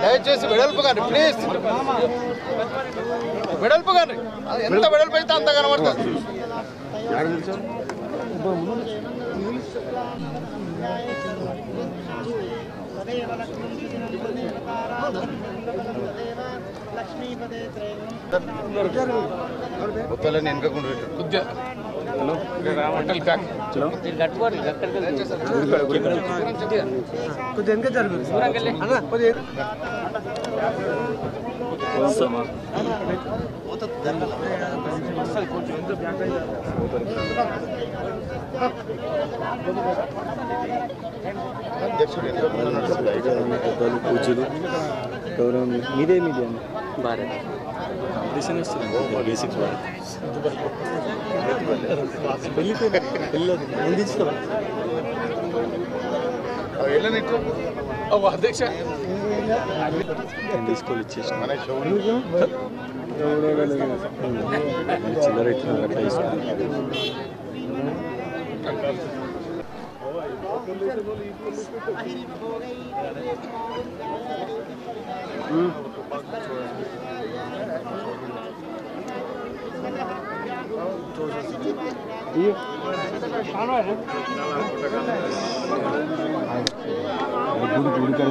దయచేసి వెడల్పు కానీ ప్లీజ్ వెడల్పు కానీ ఎంత వెడల్పు అయితే అంత కనబడుతుంది. మొత్తాలని వెనకకుండా పూజలు గౌరవం మీదే మీడియా బాగా కాంపిటీషన్ వస్తుంది బేసిక్స్ అధ్యక్ష తీసుకోవాలి ఇచ్చేసి చిల్లర ఇట్లా అట్లా తీసుకున్నాను. గుడి కడ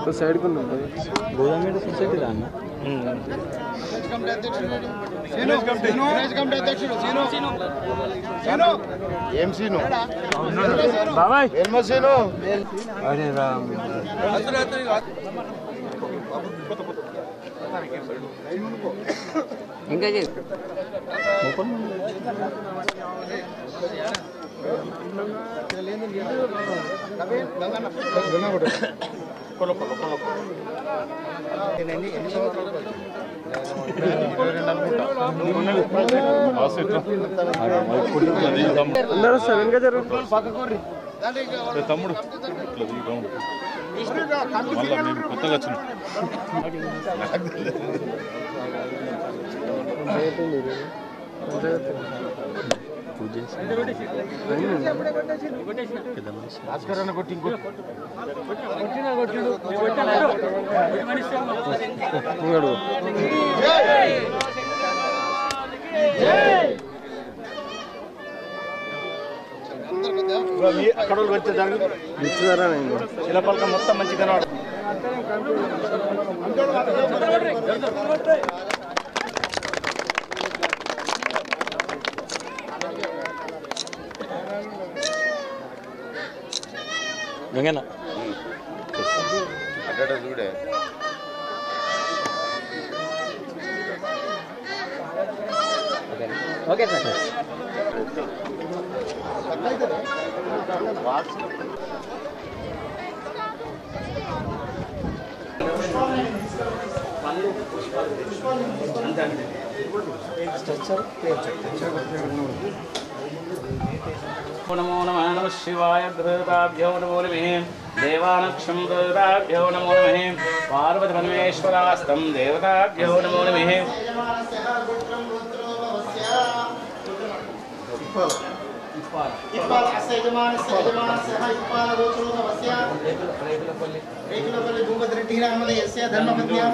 तो साइड को गोदामेड सोसाइटी राना अरे राम ఇంకా తమ్ముడు మళ్ళీ మేము కొత్తగా వచ్చినాం. అక్కడ వచ్చేదారా శిలపలక మొత్తం మంచి కనబడు. గంగన్న అడ్డ చూడే ఓకే సార్. नमो नमः नमः शिवाय धृताभ्यो नमो नमः देवानक्षं धृताभ्यो नमो नमः पार्वतीपरमेश्वरास्तं देवताभ्यो नमो नमः इप्पाल अस्य यजमानस्य इप्पाल गोत्रोदवस्य रेकुलपल्ली भूपतिरेड्डी नामधेयस्य धर्मपत्न्यां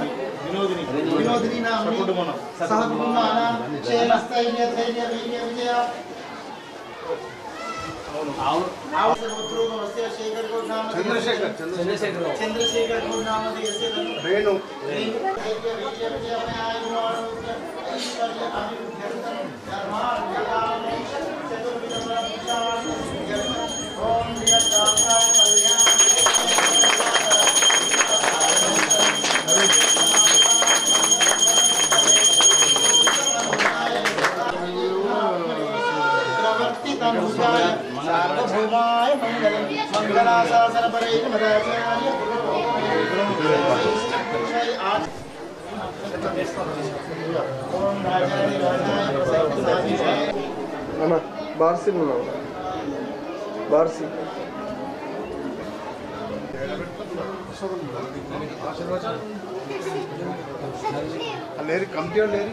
विनोदिनी नाम्नि सह कुटुम्बानां क्षेमस्थैर्य धैर्य वीर्य विजय चंद्रशेखर रेणु भूषाय सार्वभौमाय मंगलम मंगलाशासन परैः मदाचार्य बारसी बारसी లేరు కమిటీ వాళ్ళు లేరు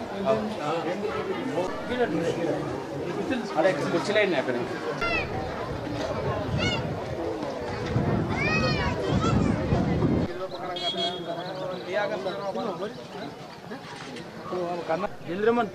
అక్కడ కూర్చోలేండి అక్కడ ఇంద్రమన్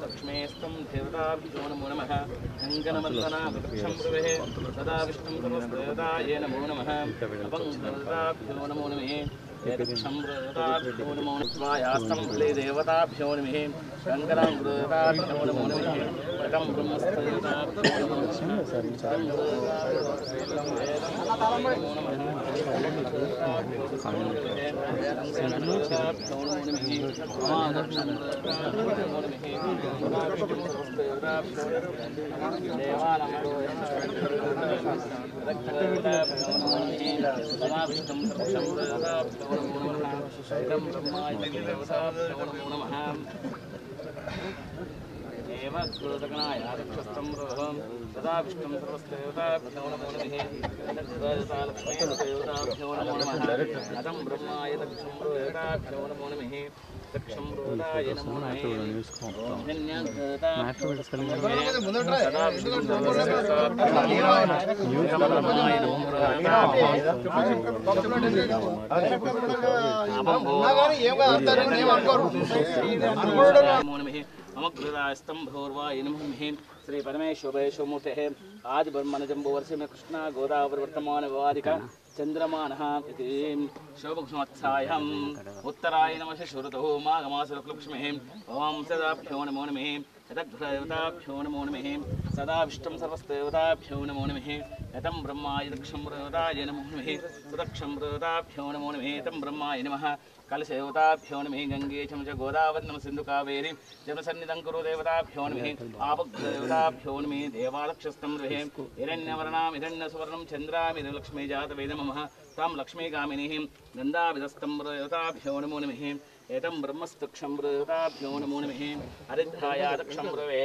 लक्ष्मेस्तं देवताभ्यो नमो नमः गङ्गनमन्दनावृक्षं प्रवेः सदा विष्णुं सर्वदेवताय नमो नमः अभङ्गदेवताभ्यो नमो नमः यदक्षं देवताभ्यो नमो नमः देवताभ्यो नमः गङ्गनां देवताभ्यो नमो नमः पटं ब्रह्मस्तेवताभ्यो नमो सदा विष्णुं सर्वदेवताभ्यो नमो नमः लक्ष्मीदेवताभ्यो नमो नमः अदं ब्रह्माय दक्षं देवताभ्यो नमो नमः दक्षं रोदाय नमो नमः अमग्रस्तंभोर्वाय नमः श्री परमेश्वर मूर्ते आज ब्रह्मण जंबू वर्ष में कृष्णा गोदावरी वर्तमान वादिका चंद्रमानः शोभक्षमत्सायम् उत्तरायणमश शुरुतो माघमासलक्ष्मीः ओं सदाभ्यो नमो नमः यदग्रदेवताभ्यो नमो नमः सदा विष्णुं सर्वदेवताभ्यो नमो नमः यतं ब्रह्माय दक्षं देवताय नमो नमः सुदक्षं देवताभ्यो नमो नमः तं ब्रह्माय नमः कलशदेवताभ्यो नमः गंगे च गोदावरी नमः सिंधु कावेरी जलसन्निधं कुरु देवताभ्यो नमः आपद्देवताभ्यो नमः देवालक्षस्तं रहे हिरण्यवर्णां हिरण्यसुवर्णं चन्द्रामि लक्ष्मी जातवेद नमः तां लक्ष्मीगामिनीं गन्धाविदस्तं देवताभ्यो नमो नमः एतं ब्रह्मस्तक्षं देवताभ्यो नमो नमः हरिद्राय दक्षं रवे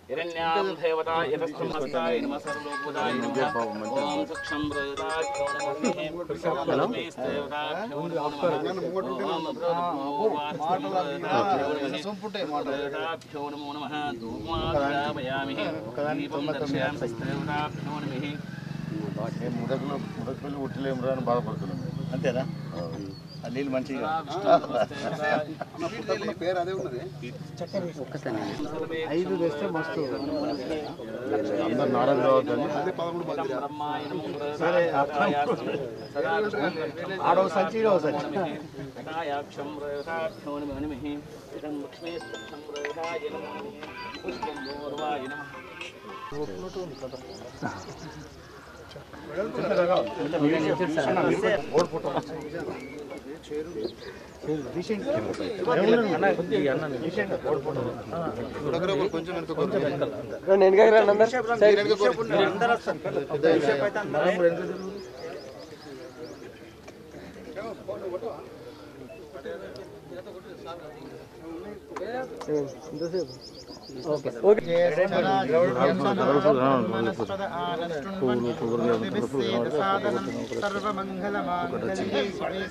हिरण्यां देवता यतस्तं हस्ताय नमः सर्वलोकदाय नमः ओं दक्षं देवताभ्यो नमो नमः लक्ष्मीदेवताभ्यो नमो नमः नमो नमः धूमायामि दीपं दर्शयामि देवताभ्यो नमः ముడకలు ఉట్టలేము అని బాధపడుతున్నాం అంతేనా నీళ్ళు మంచిగా పేరు అదే ఉన్నది ఐదు వేస్తే మస్తు అందరు నారాజు కావద్దని సరే ఆడో సంచి ఈడో సంచి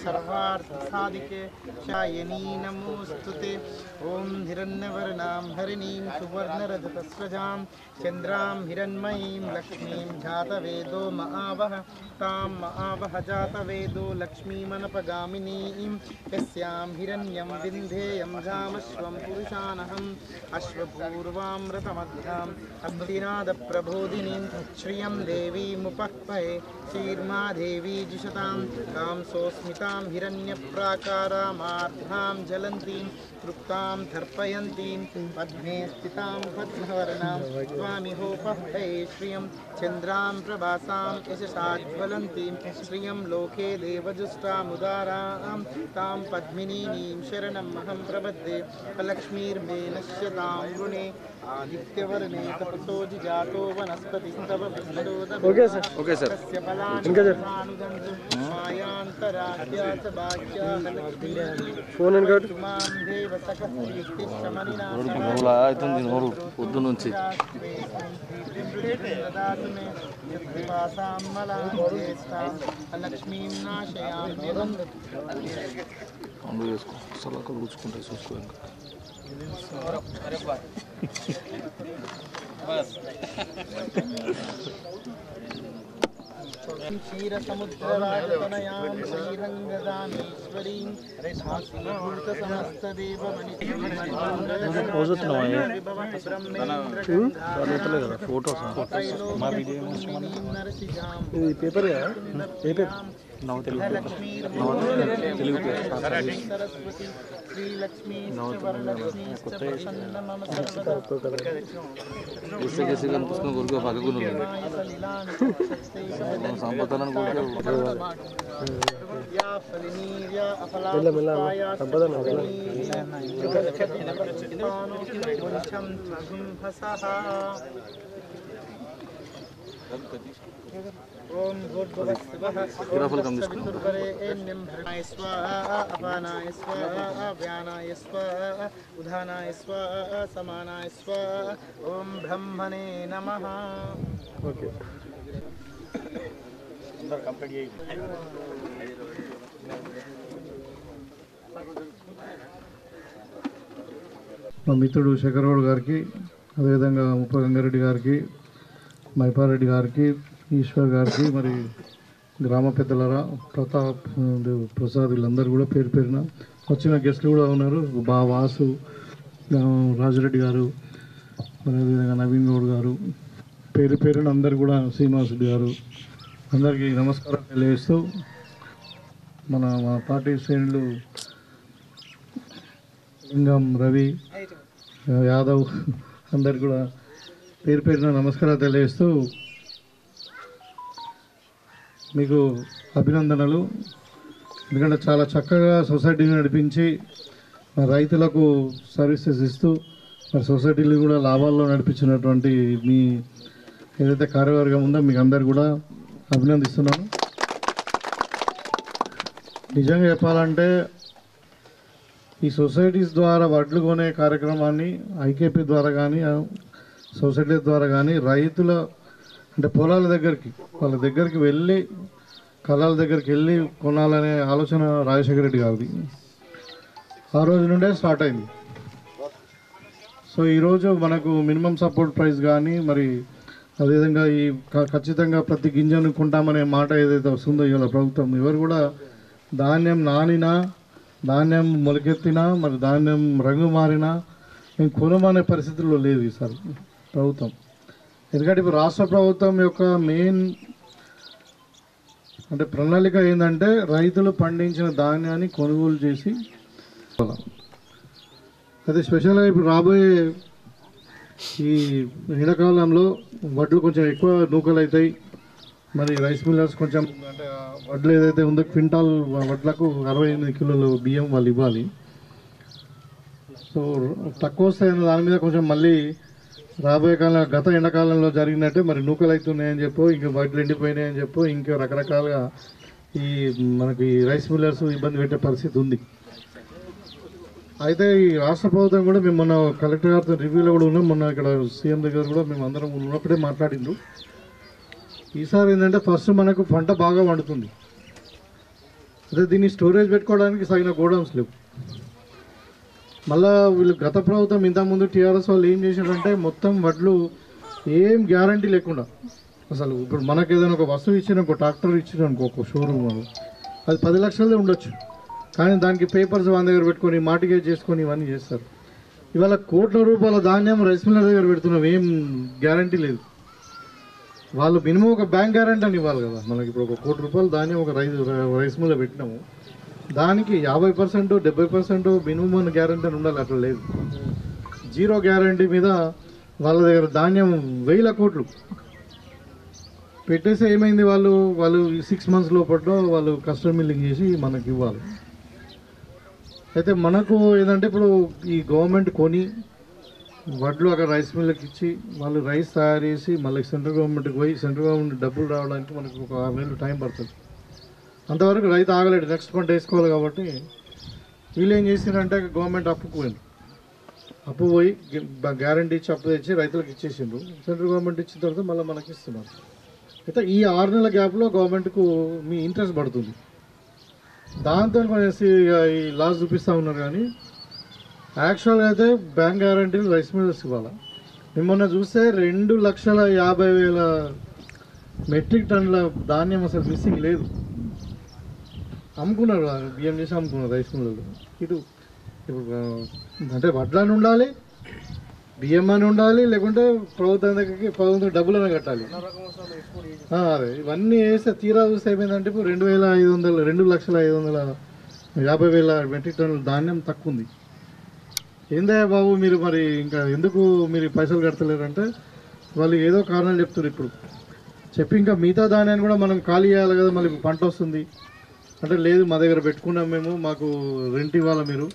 सर्वार्थसाधिके शायनी नमोस्तुते ओं हिरण्यवर्णां हरिणीं सुवर्णरजतस्रजां चन्द्रां हिरण्मयीं लक्ष्मीं जातवेदो महावह तां महावह जातवेदो लक्ष्मीमनपगामिनीं यस्यां हिरण्यं विन्धेयं धामश्वं पुरुषानहम् अश्वपूर्वामृतमध्याम् अग्निनादप्रबोधिनीं श्रियं देवीमुपह्वये श्रीर्मा देवी जिषतां तां सोऽस्मितां हिरण्यप्राकारामार्द्रां ज्वलन्तीं तृप्तां तर्पयन्तीं पद्मे स्थितां पद्मवर्णां स्वामिहोपह्वये श्रियं चन्द्रां प्रभासां यशसाज्वलन्तीं श्रियं लोके देवजुष्टामुदारां तां पद्मिनीं शरणमहं प्रपद्ये लक्ष्मीर्मे नश्यतां गुणे आदित्यवर्णे तपसो जिजातो वनस्पतिस्तव ఓకే సార్ ఓకే సార్ ఇంకా సార్ मायान्तराज्या च बाह्या ఫోన్ అని కాబట్టి मां देव सकस्तिष्ठमनिना అవుతుంది నోరు పొద్దు నుంచి लक्ष्मीं नाशयामि అందు చేసుకో అసలు అక్కడ కూర్చుకుంటే చూసుకో ఇంకా क्षीरसमुद्रराजतनयां श्रीरङ्गदामेश्वरीं ఫోటో ఇది పేపర్ కదా ఏ పేపర్ తెలుగు సరస్వతి శ్రీలక్ష్మీ కేసీ కనిపిస్తున్న కొడుకు పక్కకు సంపదలను కొడుకు ओम भूर्भुवस्सुवः चतुर्वरेण्यं भरणाय स्वाहा अपानाय स्वाहा व्यानाय स्वाहा उधानाय स्वाहा समानाय स्वाहा ओम ब्रह्मणे नमः ఓకే మా మిత్రుడు శేఖరరావు గారికి అదేవిధంగా ముప్ప గంగారెడ్డి గారికి మైపారెడ్డి గారికి ఈశ్వర్ గారికి మరి గ్రామ పెద్దలరా ప్రతాప్ ప్రసాద్ వీళ్ళందరూ కూడా పేరు పేరున వచ్చిన గెస్టులు కూడా ఉన్నారు వాసు రాజరెడ్డి గారు మరి అదేవిధంగా నవీన్ గౌడ్ గారు పేరు పేరున అందరు కూడా శ్రీనివాసుడు గారు అందరికీ నమస్కారం తెలియజేస్తూ మన పార్టీ శ్రేణులు లింగం రవి యాదవ్ అందరికి కూడా పేరు పేరున నమస్కారాలు తెలియజేస్తూ మీకు అభినందనలు. ఎందుకంటే చాలా చక్కగా సొసైటీని నడిపించి రైతులకు సర్వీసెస్ ఇస్తూ మరి సొసైటీలు కూడా లాభాల్లో నడిపించినటువంటి మీ ఏదైతే కార్యవర్గం ఉందో మీకు అందరు కూడా అభినందిస్తున్నాను. నిజంగా చెప్పాలంటే ఈ సొసైటీస్ ద్వారా వడ్లు కొనే కార్యక్రమాన్ని ఐకేపీ ద్వారా కానీ సొసైటీ ద్వారా కానీ రైతుల అంటే పొలాల దగ్గరికి వాళ్ళ దగ్గరికి వెళ్ళి కళాల దగ్గరికి వెళ్ళి కొనాలనే ఆలోచన రాజశేఖర రెడ్డి గారిది ఆ రోజు నుండే స్టార్ట్ అయింది. సో ఈరోజు మనకు మినిమం సపోర్ట్ ప్రైస్ కానీ మరి అదేవిధంగా ఈ ఖచ్చితంగా ప్రతి గింజను కొంటామనే మాట ఏదైతే వస్తుందో ఇవాళ ప్రభుత్వం ఎవరు కూడా ధాన్యం నానినా ధాన్యం మొలకెత్తినా మరి ధాన్యం రంగు మారినా మేము కొనమనే పరిస్థితుల్లో లేదు ఈసారి ప్రభుత్వం. ఎందుకంటే ఇప్పుడు రాష్ట్ర ప్రభుత్వం యొక్క మెయిన్ అంటే ప్రణాళిక ఏంటంటే రైతులు పండించిన ధాన్యాన్ని కొనుగోలు చేసి అదే స్పెషల్గా ఇప్పుడు రాబోయే ఈ ఎండాకాలంలో వడ్లు కొంచెం ఎక్కువ నూకలు అవుతాయి. మరి రైస్ మిల్లర్స్ కొంచెం అంటే వడ్లు ఏదైతే ఉందో క్వింటాల్ వడ్లకు 68 కిలోలు బియ్యం వాళ్ళు ఇవ్వాలి. సో తక్కువ వస్తాయన్న దాని మీద కొంచెం మళ్ళీ రాబోయే కాలం గత ఎండాకాలంలో జరిగినట్టే మరి నూకలు అవుతున్నాయని చెప్పో ఇంకా వడ్లు ఎండిపోయినాయని చెప్పో ఇంకా రకరకాలుగా ఈ మనకి రైస్ మిల్లర్స్ ఇబ్బంది పెట్టే పరిస్థితి ఉంది. అయితే ఈ రాష్ట్ర ప్రభుత్వం కూడా మేము మొన్న కలెక్టర్ గారితో రివ్యూలో కూడా ఉన్నాం. మొన్న ఇక్కడ సీఎం దగ్గర కూడా మేము అందరం ఉన్నప్పుడే మాట్లాడిండ్రు. ఈసారి ఏంటంటే ఫస్ట్ మనకు పంట బాగా పండుతుంది. అదే దీన్ని స్టోరేజ్ పెట్టుకోవడానికి తగిన గోడౌన్స్ లేవు. మళ్ళా వీళ్ళు గత ప్రభుత్వం ఇంతకుముందు టీఆర్ఎస్ వాళ్ళు ఏం చేశారంటే మొత్తం వడ్లు ఏం గ్యారంటీ లేకుండా అసలు ఇప్పుడు మనకు ఏదైనా ఒక వస్తువు ఇచ్చిన ఒక ట్రాక్టర్ ఇచ్చిన అనుకో ఒక షోరూమ్ అది 10 లక్షలదే ఉండొచ్చు. కానీ దానికి పేపర్స్ వాళ్ళ దగ్గర పెట్టుకొని మార్టిగేజ్ చేసుకొని ఇవన్నీ చేస్తారు. ఇవాళ కోట్ల రూపాయల ధాన్యం రైస్ మిల్లర్ దగ్గర పెడుతున్నాం, ఏం గ్యారంటీ లేదు. వాళ్ళు మినిమం ఒక బ్యాంక్ గ్యారంటీ అని ఇవ్వాలి కదా. మనకి ఇప్పుడు ఒక కోటి రూపాయల ధాన్యం ఒక రైస్ మిల్లో పెట్టినాము, దానికి 50% 70% మినిమం గ్యారంటీ అని ఉండాలి. అట్లా లేదు, జీరో గ్యారంటీ మీద వాళ్ళ దగ్గర ధాన్యం 1000 కోట్లు పెట్టేసి ఏమైంది, వాళ్ళు 6 months లోపల వాళ్ళు కస్టమ్ మిల్లింగ్ చేసి మనకి ఇవ్వాలి. అయితే మనకు ఏంటంటే ఇప్పుడు ఈ గవర్నమెంట్ కొని వడ్లు అక్కడ రైస్ మిల్లుకి ఇచ్చి వాళ్ళు రైస్ తయారు చేసి మళ్ళీ సెంట్రల్ గవర్నమెంట్కి పోయి సెంట్రల్ గవర్నమెంట్ డబ్బులు రావడానికి మనకు ఒక 6 నెలలు టైం పడుతుంది. అంతవరకు రైతు ఆగలేడు, నెక్స్ట్ పంట వేసుకోవాలి. కాబట్టి వీళ్ళు ఏం చేసిండ్రంటే గవర్నమెంట్ అప్పుకు పోయింది, అప్పు పోయి గ్యారంటీ ఇచ్చి అప్పు తెచ్చి రైతులకు ఇచ్చేసిండ్రు. సెంట్రల్ గవర్నమెంట్ ఇచ్చిన తర్వాత మళ్ళీ మనకి ఇస్తున్నారు. అయితే ఈ 6 నెలల గ్యాప్లో గవర్నమెంట్కు మీ ఇంట్రెస్ట్ పడుతుంది. దాంతో మనసి ఈ లాస్ చూపిస్తూ ఉన్నారు. కానీ యాక్చువల్గా అయితే బ్యాంక్ గ్యారంటీలు రైస్ మిల్లర్స్ ఇవ్వాలి. మిమ్మల్ని చూస్తే 2,50,000 మెట్రిక్ టన్నుల ధాన్యం అసలు మిస్సింగ్ లేదు. అమ్ముకున్నారు, బియ్యం చేసి అమ్ముకున్నారు రైస్ మిల్లర్లు. ఇప్పుడు అంటే వడ్లని ఉండాలి, బియ్యం అని ఉండాలి, లేకుంటే ప్రభుత్వం దగ్గరికి డబ్బులను కట్టాలి. అదే ఇవన్నీ వేస్తే తీరా చూస్తే ఏమైందంటే ఇప్పుడు 2,50,000 మెట్రిక్ టన్నుల ధాన్యం తక్కువ ఉంది. ఏందయ్యా బాబు మీరు మరి ఇంకా ఎందుకు మీరు పైసలు కడతలేరంటే వాళ్ళు ఏదో కారణాలు చెప్తారు. ఇప్పుడు చెప్పి ఇంకా మిగతా ధాన్యాన్ని కూడా మనం ఖాళీ చేయాలి కదా, మళ్ళీ పంట వస్తుంది అంటే లేదు మా దగ్గర పెట్టుకున్నాం మేము, మాకు రెంట్ ఇవ్వాలి, మీరు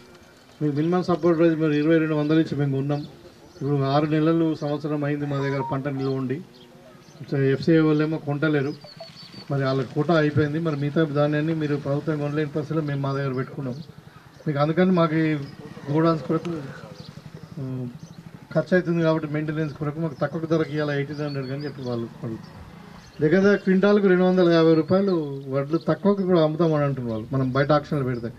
మినిమం సపోర్ట్ ప్రైస్ మీరు 2,200 ఇచ్చి మేము ఉన్నాం. ఇప్పుడు 6 నెలలు సంవత్సరం అయింది మా దగ్గర పంట నిల్వ ఉండి, ఎఫ్సీఐ వాళ్ళేమో కొంటలేరు, మరి వాళ్ళకి కోట అయిపోయింది, మరి మిగతా ధాన్యాన్ని మీరు ప్రభుత్వం కొనలేని పరిస్థితిలో మేము మా దగ్గర పెట్టుకున్నాం మీకు, అందుకని మాకు గోడౌన్స్ కొరకు ఖర్చు అవుతుంది కాబట్టి మెయింటెనెన్స్ కొరకు మాకు తక్కువ ధరకి ఇవ్వాలి 1,800 అని చెప్పి వాళ్ళు దగ్గర క్వింటాల్కు 250 రూపాయలు వడ్లు తక్కువకి కూడా అమ్ముతామని అంటున్నారు వాళ్ళు. మనం బయట ఆక్షన్లు పెడితే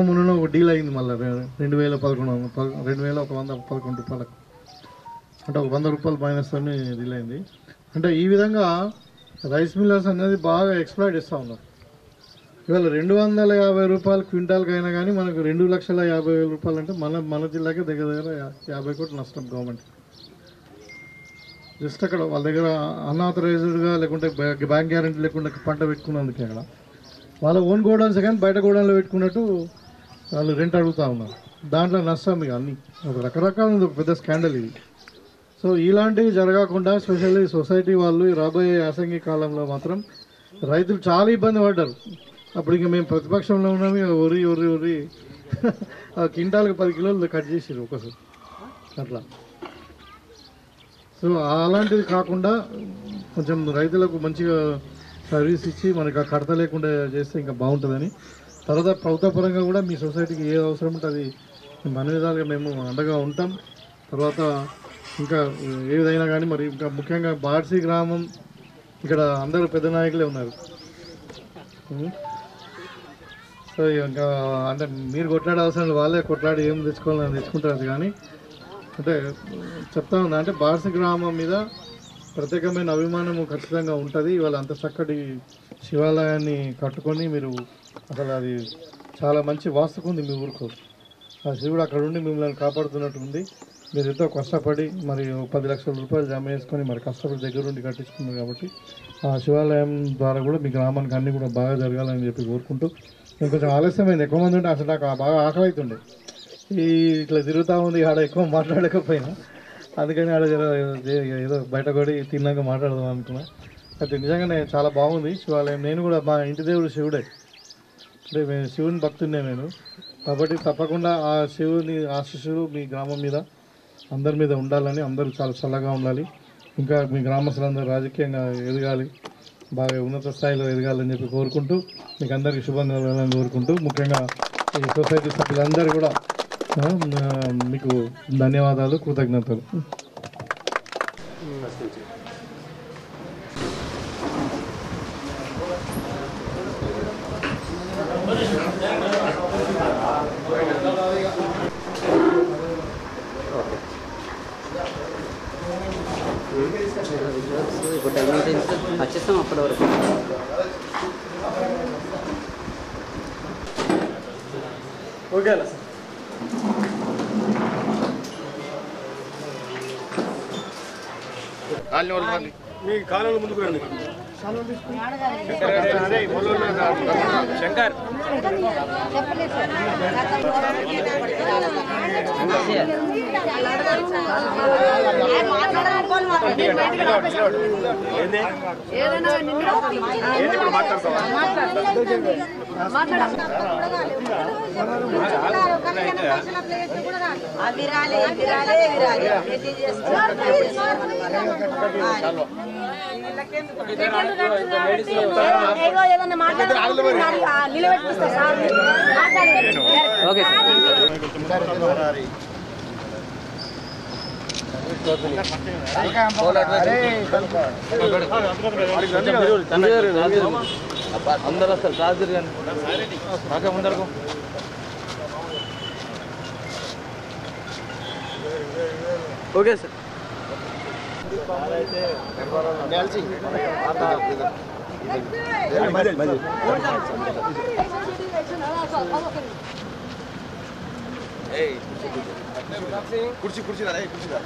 మొన్న ఒక డీల్ అయింది మళ్ళీ 2,111 రూపాయలకు, అంటే ఒక 100 రూపాయలు మైనస్ అని డీల్ అయింది. అంటే ఈ విధంగా రైస్ మిల్లర్స్ అనేది బాగా ఎక్స్ప్లాయిట్ ఇస్తూ ఉన్నారు. ఇవాళ 250 రూపాయలు క్వింటాల్కి అయినా కానీ మనకు 2,50,000 రూపాయలు అంటే మన జిల్లాకే దగ్గర 50 కోట్లు నష్టం గవర్నమెంట్. జస్ట్ అక్కడ వాళ్ళ దగ్గర అన్ఆథరైజ్డ్గా లేకుంటే బ్యాంక్ గ్యారంటీ లేకుండా పంట పెట్టుకున్నందుకే అక్కడ వాళ్ళ ఓన్ గోడౌన్స్ కానీ బయట గోడౌన్లో పెట్టుకున్నట్టు వాళ్ళు రెంట్ అడుగుతూ ఉన్నారు. దాంట్లో నష్టం ఇక అన్నీ ఒక రకరకాల ఒక పెద్ద స్కాండల్ ఇది. సో ఇలాంటివి జరగకుండా స్పెషల్లీ సొసైటీ వాళ్ళు రాబోయే యాసంగి కాలంలో మాత్రం రైతులు చాలా ఇబ్బంది పడ్డారు. అప్పుడు ఇక మేము ప్రతిపక్షంలో ఉన్నాము, ఇక ఒరి ఆ క్వింటాల్కి 10 కిలోలు కట్ చేసారు ఒకసారి అట్లా. సో అలాంటివి కాకుండా కొంచెం రైతులకు మంచిగా సర్వీస్ ఇచ్చి మనకి ఆ కడత లేకుండా చేస్తే ఇంకా బాగుంటుందని, తర్వాత ప్రభుత్వ పరంగా కూడా మీ సొసైటీకి ఏ అవసరం ఉంటే అది అన్ని విధాలుగా మేము అండగా ఉంటాం. తర్వాత ఇంకా ఏ విధంగా కానీ మరి ఇంకా ముఖ్యంగా బార్సీ గ్రామం ఇక్కడ అందరూ పెద్ద నాయకులే ఉన్నారు. సో ఇంకా అంటే మీరు కొట్లాడే అవసరం వాళ్ళే కొట్లాడి ఏం తెచ్చుకోవాలని తెచ్చుకుంటారు. కానీ అంటే చెప్తా ఉన్నా అంటే బార్సీ గ్రామం మీద ప్రత్యేకమైన అభిమానము ఖచ్చితంగా ఉంటుంది. ఇవాళ అంత చక్కటి శివాలయాన్ని కట్టుకొని మీరు అసలు అది చాలా మంచి వాస్తుకుంది మీ ఊరుకు. ఆ శివుడు అక్కడ ఉండి మిమ్మల్ని కాపాడుతున్నట్టు ఉంది. మీరు ఎంతో కష్టపడి మరి 10 లక్షల రూపాయలు జమ చేసుకొని మరి కష్టపడి దగ్గరుండి కట్టించుకున్నారు. కాబట్టి ఆ శివాలయం ద్వారా కూడా మీ గ్రామానికి అన్నీ కూడా బాగా జరగాలని చెప్పి కోరుకుంటూ, నేను కొంచెం ఆలస్యమైంది, ఎక్కువ మంది ఉంటే అసలు నాకు బాగా ఆకలి అవుతుండే, ఈ ఇట్లా తిరుగుతూ ఉంది ఆడ ఎక్కువ మాట్లాడకపోయినా, అందుకని ఆడ ఏదో బయట కూడా తిన్నాక మాట్లాడదాం అనుకున్నా. అయితే నిజంగానే చాలా బాగుంది శివాలయం. నేను కూడా మా ఇంటి దేవుడు శివుడే, అంటే శివుని భక్తున్నే నేను. కాబట్టి తప్పకుండా ఆ శివుని ఆశీస్సులు మీ గ్రామం మీద అందరి మీద ఉండాలని, అందరూ చాలా చల్లగా ఉండాలి, ఇంకా మీ గ్రామస్తులందరూ రాజకీయంగా ఎదగాలి, బాగా ఉన్నత స్థాయిలో ఎదగాలని చెప్పి కోరుకుంటూ మీకు అందరికీ శుభంగా వెళ్ళాలని కోరుకుంటూ, ముఖ్యంగా ఈ సొసైటీ సభ్యులందరూ కూడా మీకు ధన్యవాదాలు, కృతజ్ఞతలు. ఇప్పుడు టైం వచ్చేస్తాం అప్పటి వరకు. ఓకేనా సార్? మీ కాలంలో ముందుకు రండి. శంకర్ ఏదన్నా నిలబెట్టిస్తా సార్ ఓకే అందరూ వస్తారు రాజు కానీ నాకే ముందరకు ఓకే సార్ కుర్చీ కుర్చీ రా కుర్చీ రా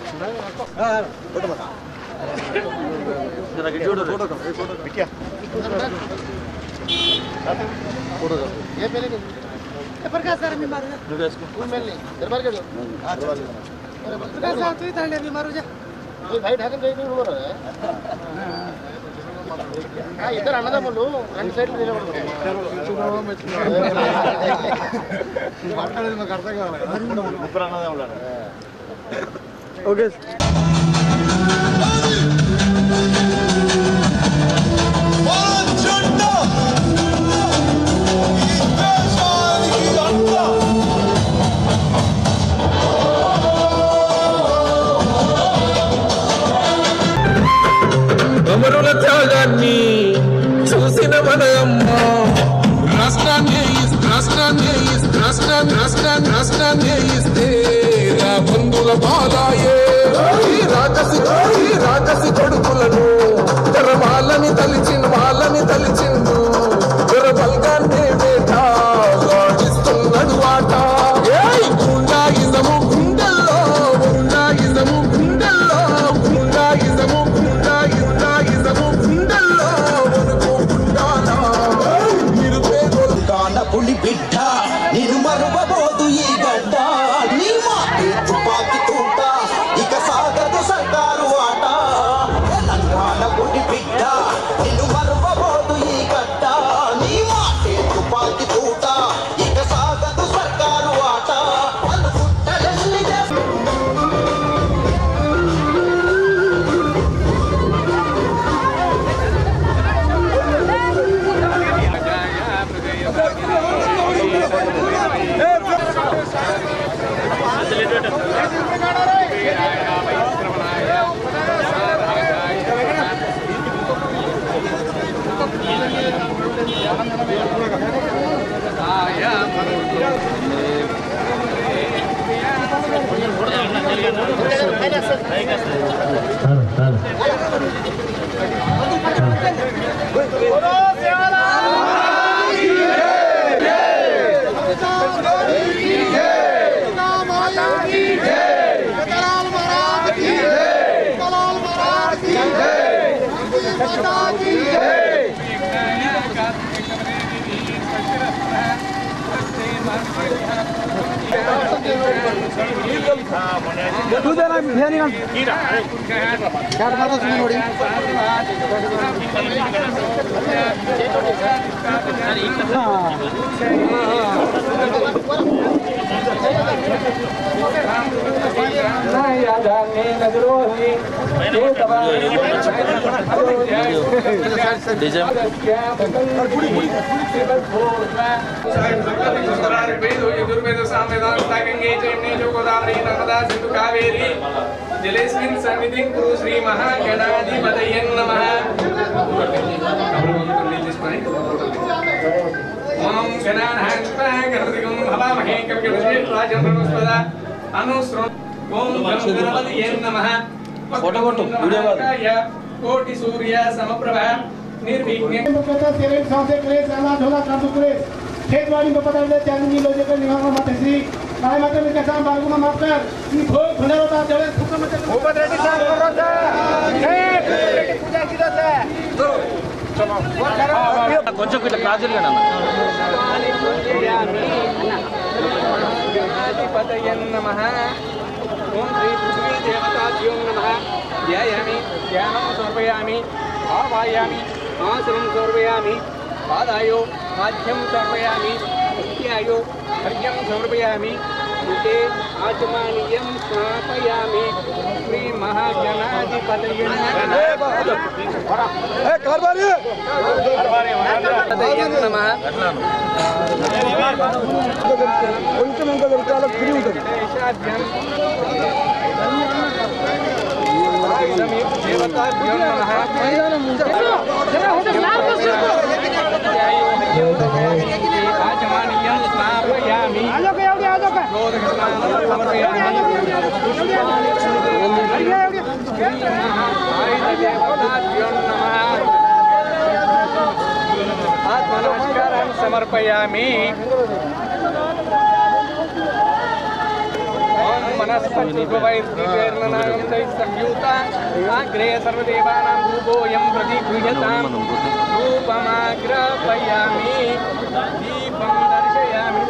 ఇద్దరు అన్నదమ్ములు రెండు సైడ్లు మాకు అర్థం కావాలి. ముగ్గురు అన్నదమ్ములు ఓకే అమరుల త్యాగాన్ని చూసిన మన అమ్మ రాష్ట్రాన్ని ఇస్తే నా బంధుల బాలాయే రాజసి కొడుకులను వాళ్ళని తలిచిండు బల్గాన్నే వేట వాడిస్తున్నాడు ఆట గుండాయిజము గుండెల్లో పులి బిడ్డ నిన్ను మరువబోదు ఈ గడ్డ నీ మాటే తుపాకి తూట ఇక సాగదు సర్కారు ఆట తెలంగాణ పులి బిడ్డ నిన్ను మరువబోదు ఈ గడ్డ నీ మాటే తుపాకి తూట ఇక సాగదు సర్కారు ఆట అనుకుంటలెల్లి जलेस्मिन् सन्निधिं कुरु श्री महागणाधिपतये नमः। ओम गणानां गणपतिं हवामहे कविं राजम्ब्रह्मस्पदा अनुस्रो ओम गणपतये नमः। फोटो वीडियो कोटि सूर्य समप्रभा निर्विघ्न खेतवाड़ी में पता चले चांदनी लोजे का निवास माता श्री काय माता में कैसा बालगुना माफ कर भोग भंडारा जड़े కొంచెం ఇట్లా క్రాస్ జరిగాను అన్న. నమః ఓం శ్రీ పృథ్వీ దేవతాభ్యో నమః ధ్యాయామి ధ్యానం సమర్పయామి ఆవాయామి ఆసనం సమర్పయామి పాదాయో మాధ్యం సమర్పయామి నిత్యాయో అర్ఘ్యం సమర్పయామి ముఖే ఆచమనీయం స్నాపయామి శ్రీ మహాగణాధిపతయే నమః కొంచెం ఇంకా దొరకాల ఫ్రీ ఉంటుంది దేవతాభ్యో నమః ఆచమనీయం స్నాపయామి ఆత్మనమస్కారం సమర్పయామి ఓం మనస్పతిర్వైర్నాంతైస్సంయుత అగ్రే సర్వదేవానాం రూపోయం ప్రతిగృహ్యతాం రూపమాగ్రాపయామి దీపం దర్శయామి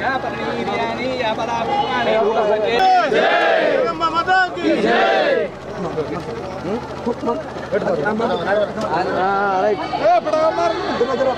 या परनीर्यानि या पदापुराणि रूपसजे जय माता की जय ए बड़ा मार जरा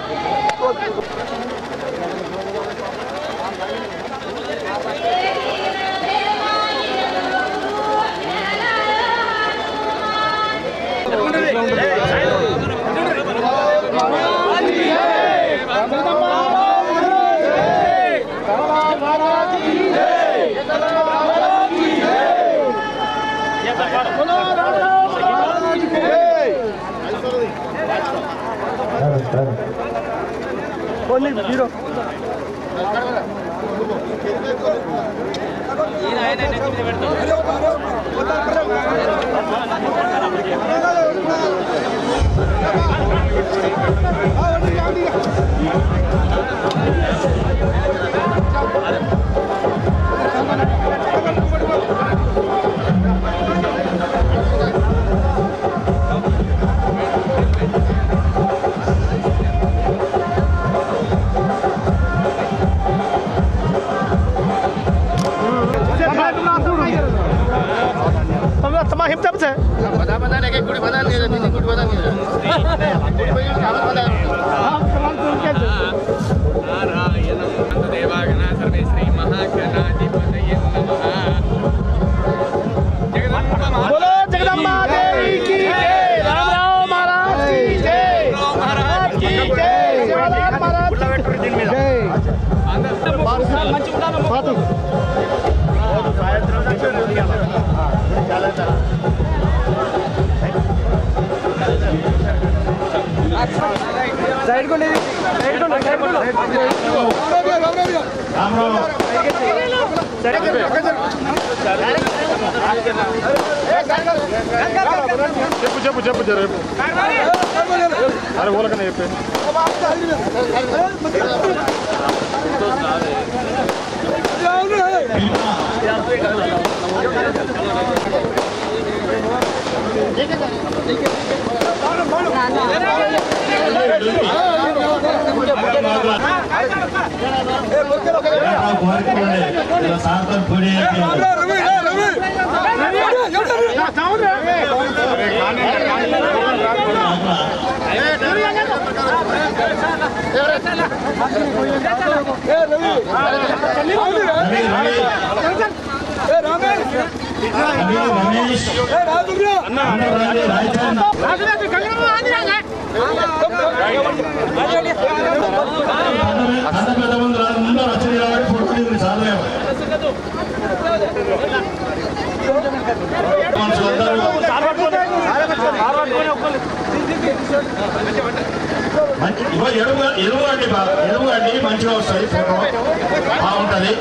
साइड को ले साइड को చెప్పు చెప్పు జర అరే ఓలకనే చెప్పే ఎరువు అండి మంచిగా వస్తుంది ఫోటో బాగుంటుంది.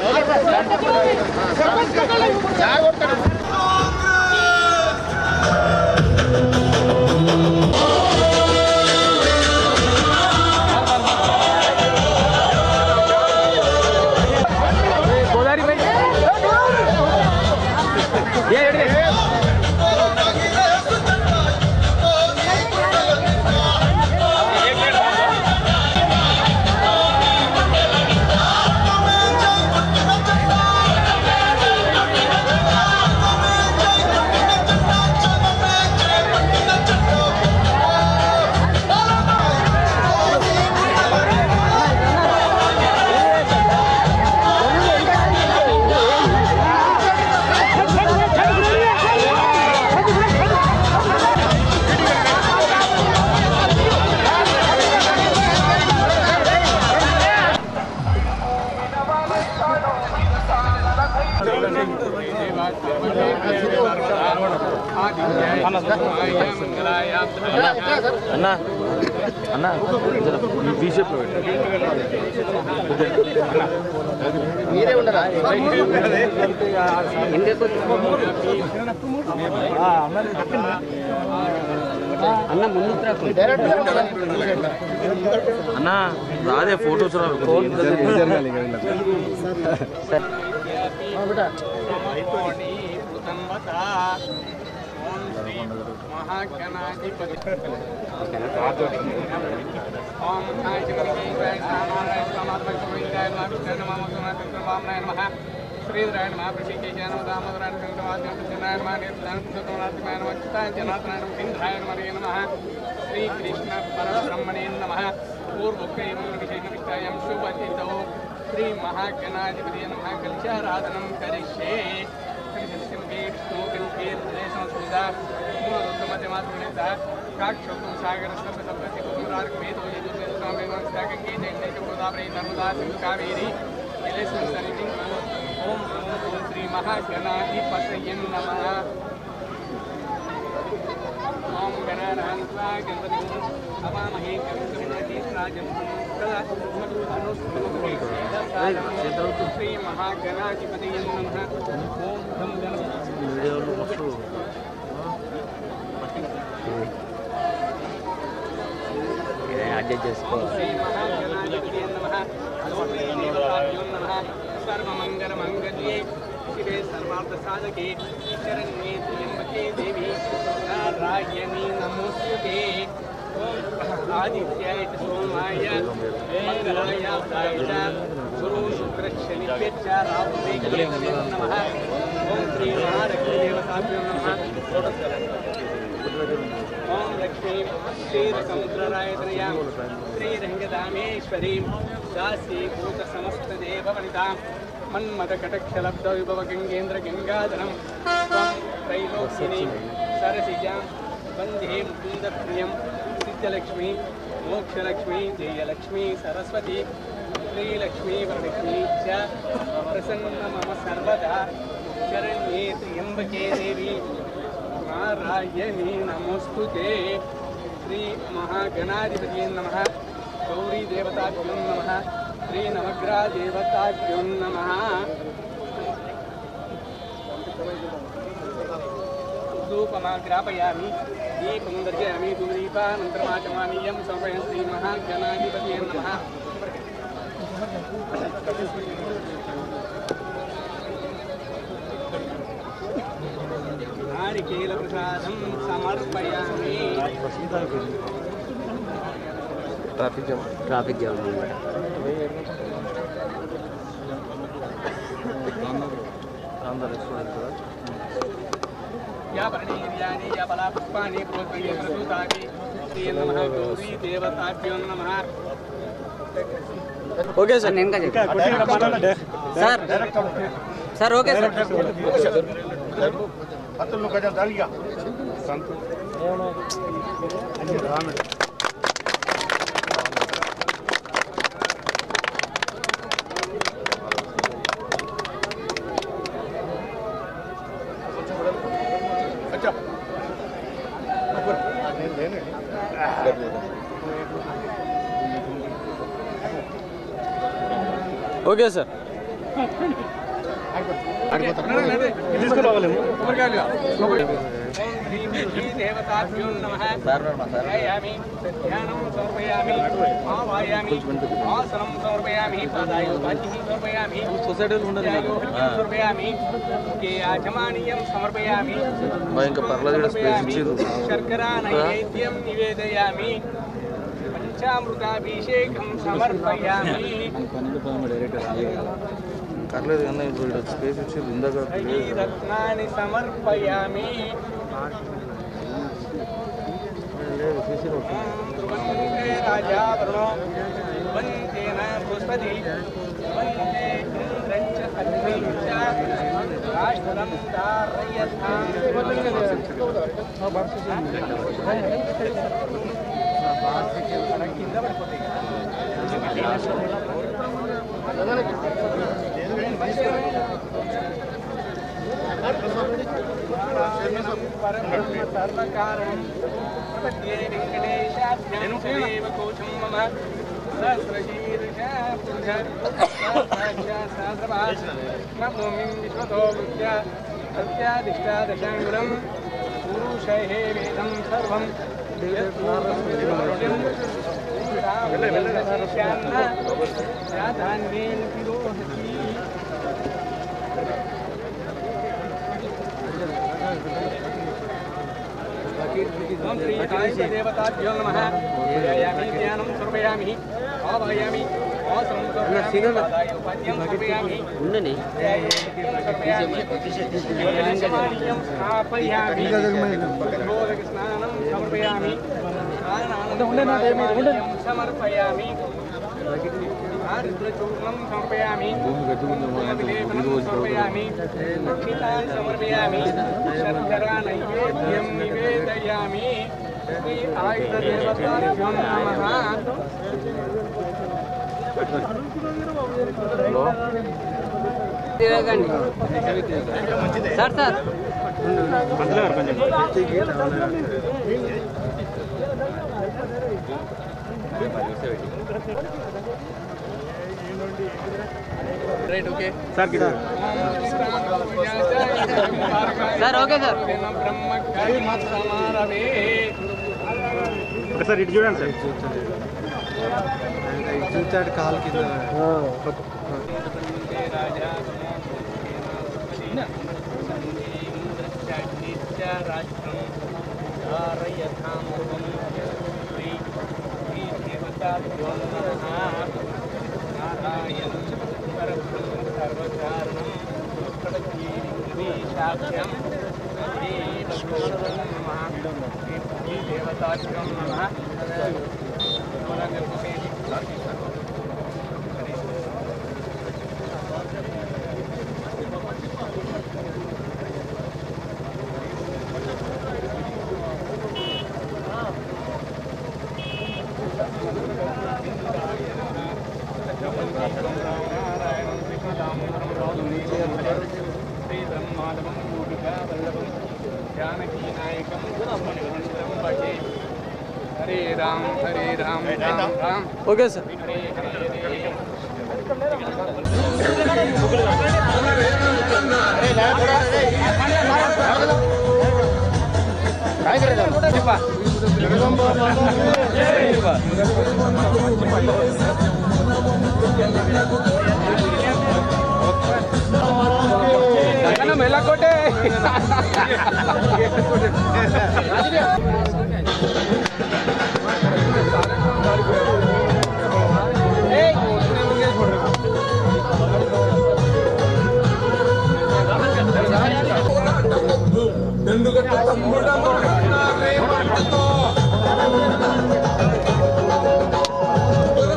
అన్నా అన్నా బీషేప్ మీరే ఉండరా అన్న ముందు అన్నా రాదే ఫోటోస్ శ్రీధరాయణ మహాప్రతికేశాన దామోదరాయణ శంకరవాద్యంతనాయన నిర్ధారణ జనార్దనాయన ఇంద్రాయణ మరే నమః శ్రీకృష్ణ పరబ్రహ్మణే నమః పూర్వోక్తైర్విశేషవిష్టాయం శుభచితో శ్రీ మహాగణాధిపతి నమః కలశారాధనం కరిష్యే కలిశస్యముఖే విష్ణుకంఠే సంస్కృత మూలమధ్యమాత్మనేత కాక్షోకం సాగరస్తపతి కుమారకమేతో యజుస్వామిగంగే జైనగోదావరి నర్మదా సింధు కావేరి జలేశ్వరి ఓం శ్రీ మహాగణాధిపతయే నమః ఓం గణానాన్వా గణపతి అవామహే కవికవినదీశ్రాజం శ్రీ మహాగణాధిపతయే నమః ఓం ధం గణపతి అడ్జస్ట్ చేసుకో శ్రీ మహాగణాధిపతయే నమః ఓం దేవతాభ్యో నమః సర్వమంగళమంగళ్యే శివే సర్వార్థసాధకే శరణ్యే త్ర్యంబకే దేవి నారాయణీ నమోస్తుతే ఓం ఆదిత్యాయ చ సోమాయ మంగళాయ బుధాయ చ గురు శుక్ర శనిభ్యశ్చ రాహువే కేతవే నమః ఓం శ్రీ మహాలక్ష్మీ దేవతాభ్యో నమః ఓం లక్ష్మీ క్షీరసముద్రరాయతనయాం శ్రీరంగదామేశ్వరీం దాసీభూత సమస్తదేవవనితాం మన్మథకటక్షలబ్ధ విభవ గంగేంద్ర గంగాధరం త్వం త్రైలోక్యనీం సరసిజాం వందే ముకుందప్రియం సిద్ధలక్ష్మీ మోక్షలక్ష్మీ జయలక్ష్మీ సరస్వతి శ్రీలక్ష్మీ వరలక్ష్మీ చ ప్రసన్న మమ సర్వదా శరణ్యే త్ర్యంబకే దేవి నారాయణీ నమోస్తుతే శ్రీ మహాగణాధిపతయే నమః గౌరీ దేవతాభ్యో నమః శ్రీ నవగ్రహ దేవతాభ్యో నమః ధూపమాగ్రాపయామి దీపం దర్శయామి ధూమదీపానంతరమాచమామి యం సమర్పయామి శ్రీ మహాగణాధిపతయే నమః నారికేల ప్రసాదం సమర్పయామి ట్రాఫిక్ జామ్ या पर्णीर्यानि या फलापुष्पाणि प्रोत्पन्ने प्रसूतानि श्री नमः गौरी देवताभ्यो नमः ఓకే సార్ నేను సార్ సార్ ఓకే సార్ ಹತ್ತು ಗಜ ದಾಳಿಯ ಸಂತು ఓకే సార్ देवताभ्यो नमः ध्यायामि ध्यानं समर्पयामि आवायामि आसनं समर्पयामि पादायोपाचिः समर्पयामि समर्पयामि के आचमानीयं समर्पयामि शर्करा नैवेद्यं निवेदयामि పంచామృతాభిషేకం సమర్పయామి పర్లేదు కన్నా ఇప్పుడు స్పేస్ ఇచ్చేది ఇందాక రత్నాన్ని సమర్పయామి వందే రాజావరుణో వందేన బృహస్పతి వందే ఇంద్రంచ అగ్నించ రాష్ట్రం ధారయతాం కింద పడిపోతాయి देवताभ्यो नमः यामि ज्ञानं समर्पयामि आवाहयामि आसनं समर्पयामि उपाद्यं समर्पयामि उन्नने स्थापयामि स्नानं समर्पयामि समर्पयामि आर्द्रचूर्णं समर्पयामि समर्पयामि दक्षिणां समर्पयामि शर्करा नैवेद्यं निवेदयामि श्री आयुधदेवताभ्यो नमः sir sir right okay sir sir okay sir sir ఇటు చూడండి సార్ చూచాడు కాలు కింద हरे राम राम राम ఓకే సార్ मेलाकोटे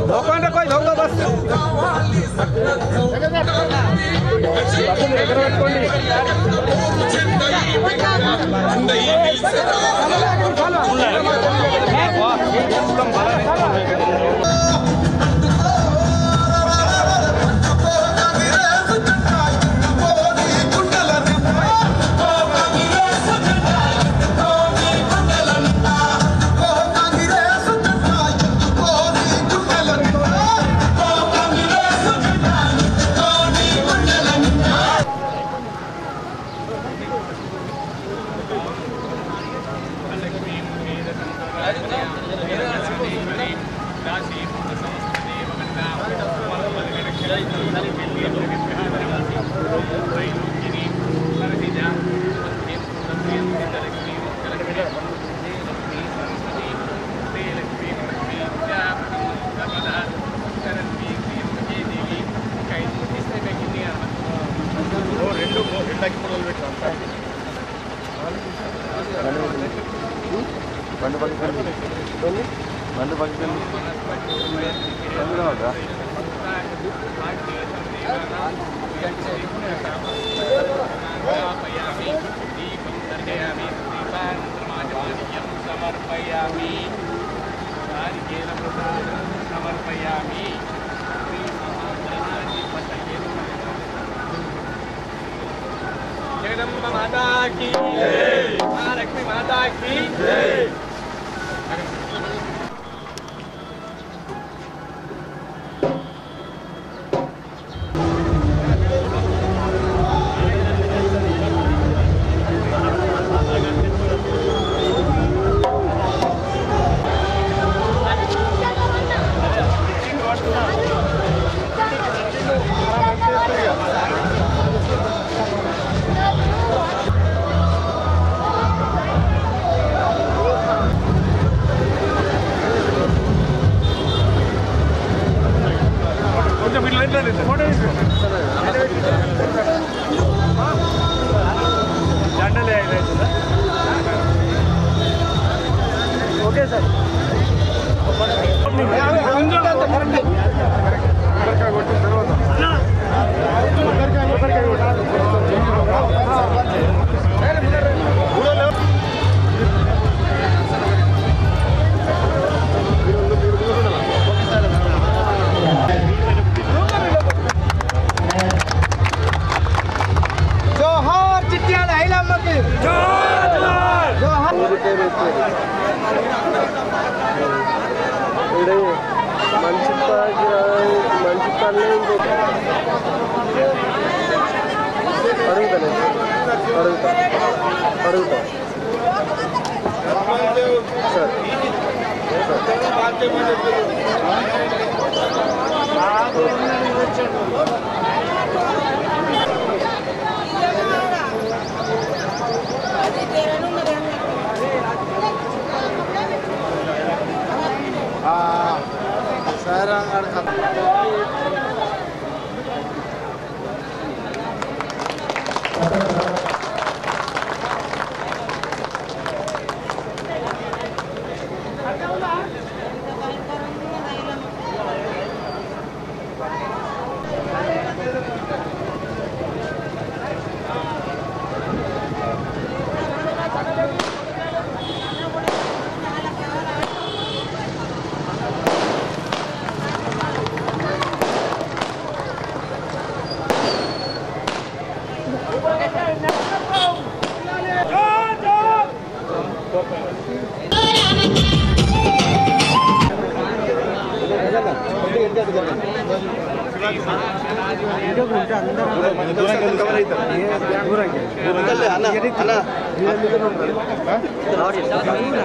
लोकांना कोई लोक बस జగదంబ మాతా కీ జై, మహాలక్ష్మి మాతా కీ జై. ఓకే సార్ జోహార్ చిట్యాల ఐలమ్మకి జోహార్ జోహార్. మంచి పనులు అడుగుతా సార్